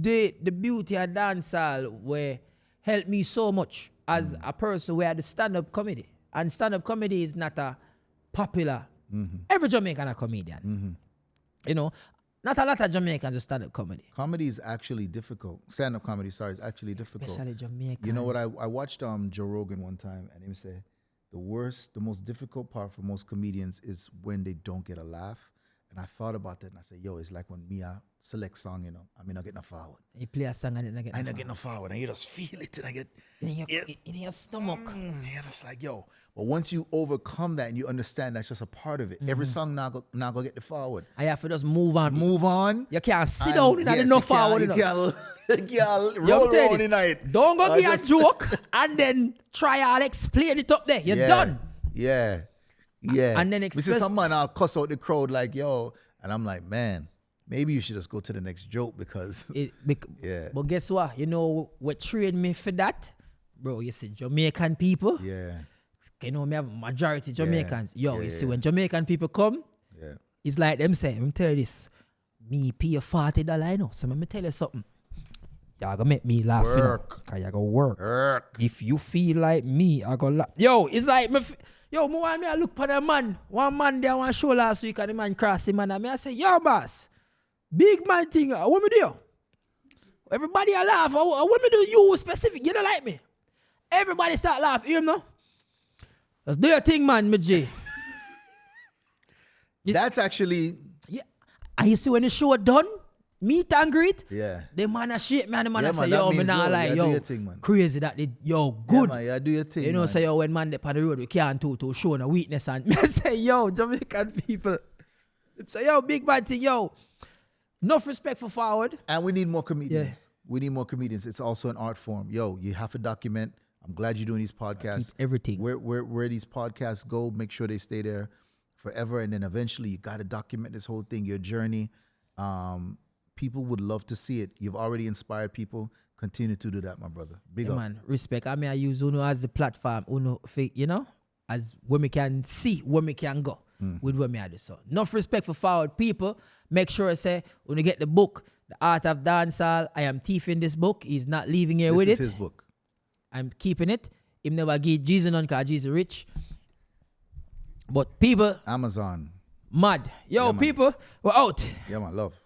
Speaker 2: the beauty of dancehall where helped me so much as a person where I do stand-up comedy. And stand-up comedy is not a popular. Every Jamaican a comedian. You know, not a lot of Jamaicans do stand-up comedy.
Speaker 1: Comedy is actually difficult. Stand-up comedy, sorry, is actually difficult.
Speaker 2: Especially Jamaican.
Speaker 1: You know what? I watched Joe Rogan one time, and him say the most difficult part for most comedians is when they don't get a laugh. And I thought about that, and I said, yo, it's like when me I select song, you know, I mean, I get no forward.
Speaker 2: You play a song and it not get
Speaker 1: I
Speaker 2: no
Speaker 1: not get no forward, and you just feel it, and I get
Speaker 2: in your stomach.
Speaker 1: yeah, it's like, yo. But once you overcome that and you understand that's just a part of it, every song now go get the forward.
Speaker 2: I have to just move on.
Speaker 1: Move on.
Speaker 2: You can't sit
Speaker 1: And
Speaker 2: down and
Speaker 1: yes,
Speaker 2: no
Speaker 1: you
Speaker 2: forward.
Speaker 1: You can't roll
Speaker 2: Yo, tell
Speaker 1: around
Speaker 2: this,
Speaker 1: in it.
Speaker 2: don't go get
Speaker 1: just-
Speaker 2: a joke and then try and explain it up there. You're
Speaker 1: Yeah,
Speaker 2: done.
Speaker 1: Yeah. Yeah.
Speaker 2: And then
Speaker 1: we see
Speaker 2: express-
Speaker 1: some man, I'll cuss out the crowd like, yo. And I'm like, man, maybe you should just go to the next joke because Yeah.
Speaker 2: But guess what? You know what trained me for that? Bro, you see Jamaican people.
Speaker 1: yeah.
Speaker 2: You know, me have majority Jamaicans. Yo,
Speaker 1: Yeah,
Speaker 2: you see
Speaker 1: yeah.
Speaker 2: when Jamaican people come,
Speaker 1: Yeah.
Speaker 2: it's like them say, let me tell you this. Me pay you $40, you know. So let me tell you something. Y'all gonna make me laugh.
Speaker 1: Work.
Speaker 2: You know, cause y'all gonna work. If you feel like me, I gonna laugh. Yo, it's like yo, me want me I look for the man. One man there one show last week and the man cross him and I say, yo boss, big man thing, what me do? Everybody a laugh. What me do you specific? You don't like me. Everybody start laughing, you know? Let's do your thing, man, me G.
Speaker 1: That's actually,
Speaker 2: Yeah. And you see when the show done, meet and greet,
Speaker 1: yeah.
Speaker 2: the man a shake me and the man
Speaker 1: Yeah,
Speaker 2: a say,
Speaker 1: man, that
Speaker 2: yo, me
Speaker 1: means,
Speaker 2: nah
Speaker 1: yo,
Speaker 2: like,
Speaker 1: yeah, do
Speaker 2: yo,
Speaker 1: your thing, man.
Speaker 2: crazy that they, yo,
Speaker 1: Yeah,
Speaker 2: good.
Speaker 1: man, yeah, do your thing,
Speaker 2: You know,
Speaker 1: man.
Speaker 2: say, yo, when man dey on the road, we can't to show no weakness and me say, yo, Jamaican people. Say, yo, big bad thing, yo. Enough respect for forward.
Speaker 1: And we need more comedians. We need more comedians. It's also an art form. Yo, you have to document. I'm glad you're doing these podcasts.
Speaker 2: Keep everything.
Speaker 1: Where these podcasts go, make sure they stay there forever, and then eventually you got to document this whole thing, your journey. People would love to see it. You've already inspired people. Continue to do that, my brother. Big up.
Speaker 2: Man, respect. I mean, I use Uno as the platform, Uno, you know, as where we can see, where we can go with what me I do. So, enough respect for forward people. Make sure I say, when you get the book, The Art of Dancehall, I am thieving this book. He's not leaving here with it.
Speaker 1: This is his book.
Speaker 2: I'm keeping it. Him never give Jesus none because Jesus rich. But people.
Speaker 1: Amazon.
Speaker 2: Mad. Yo,
Speaker 1: Yeah, man.
Speaker 2: people, we're out.
Speaker 1: Yeah, man, love.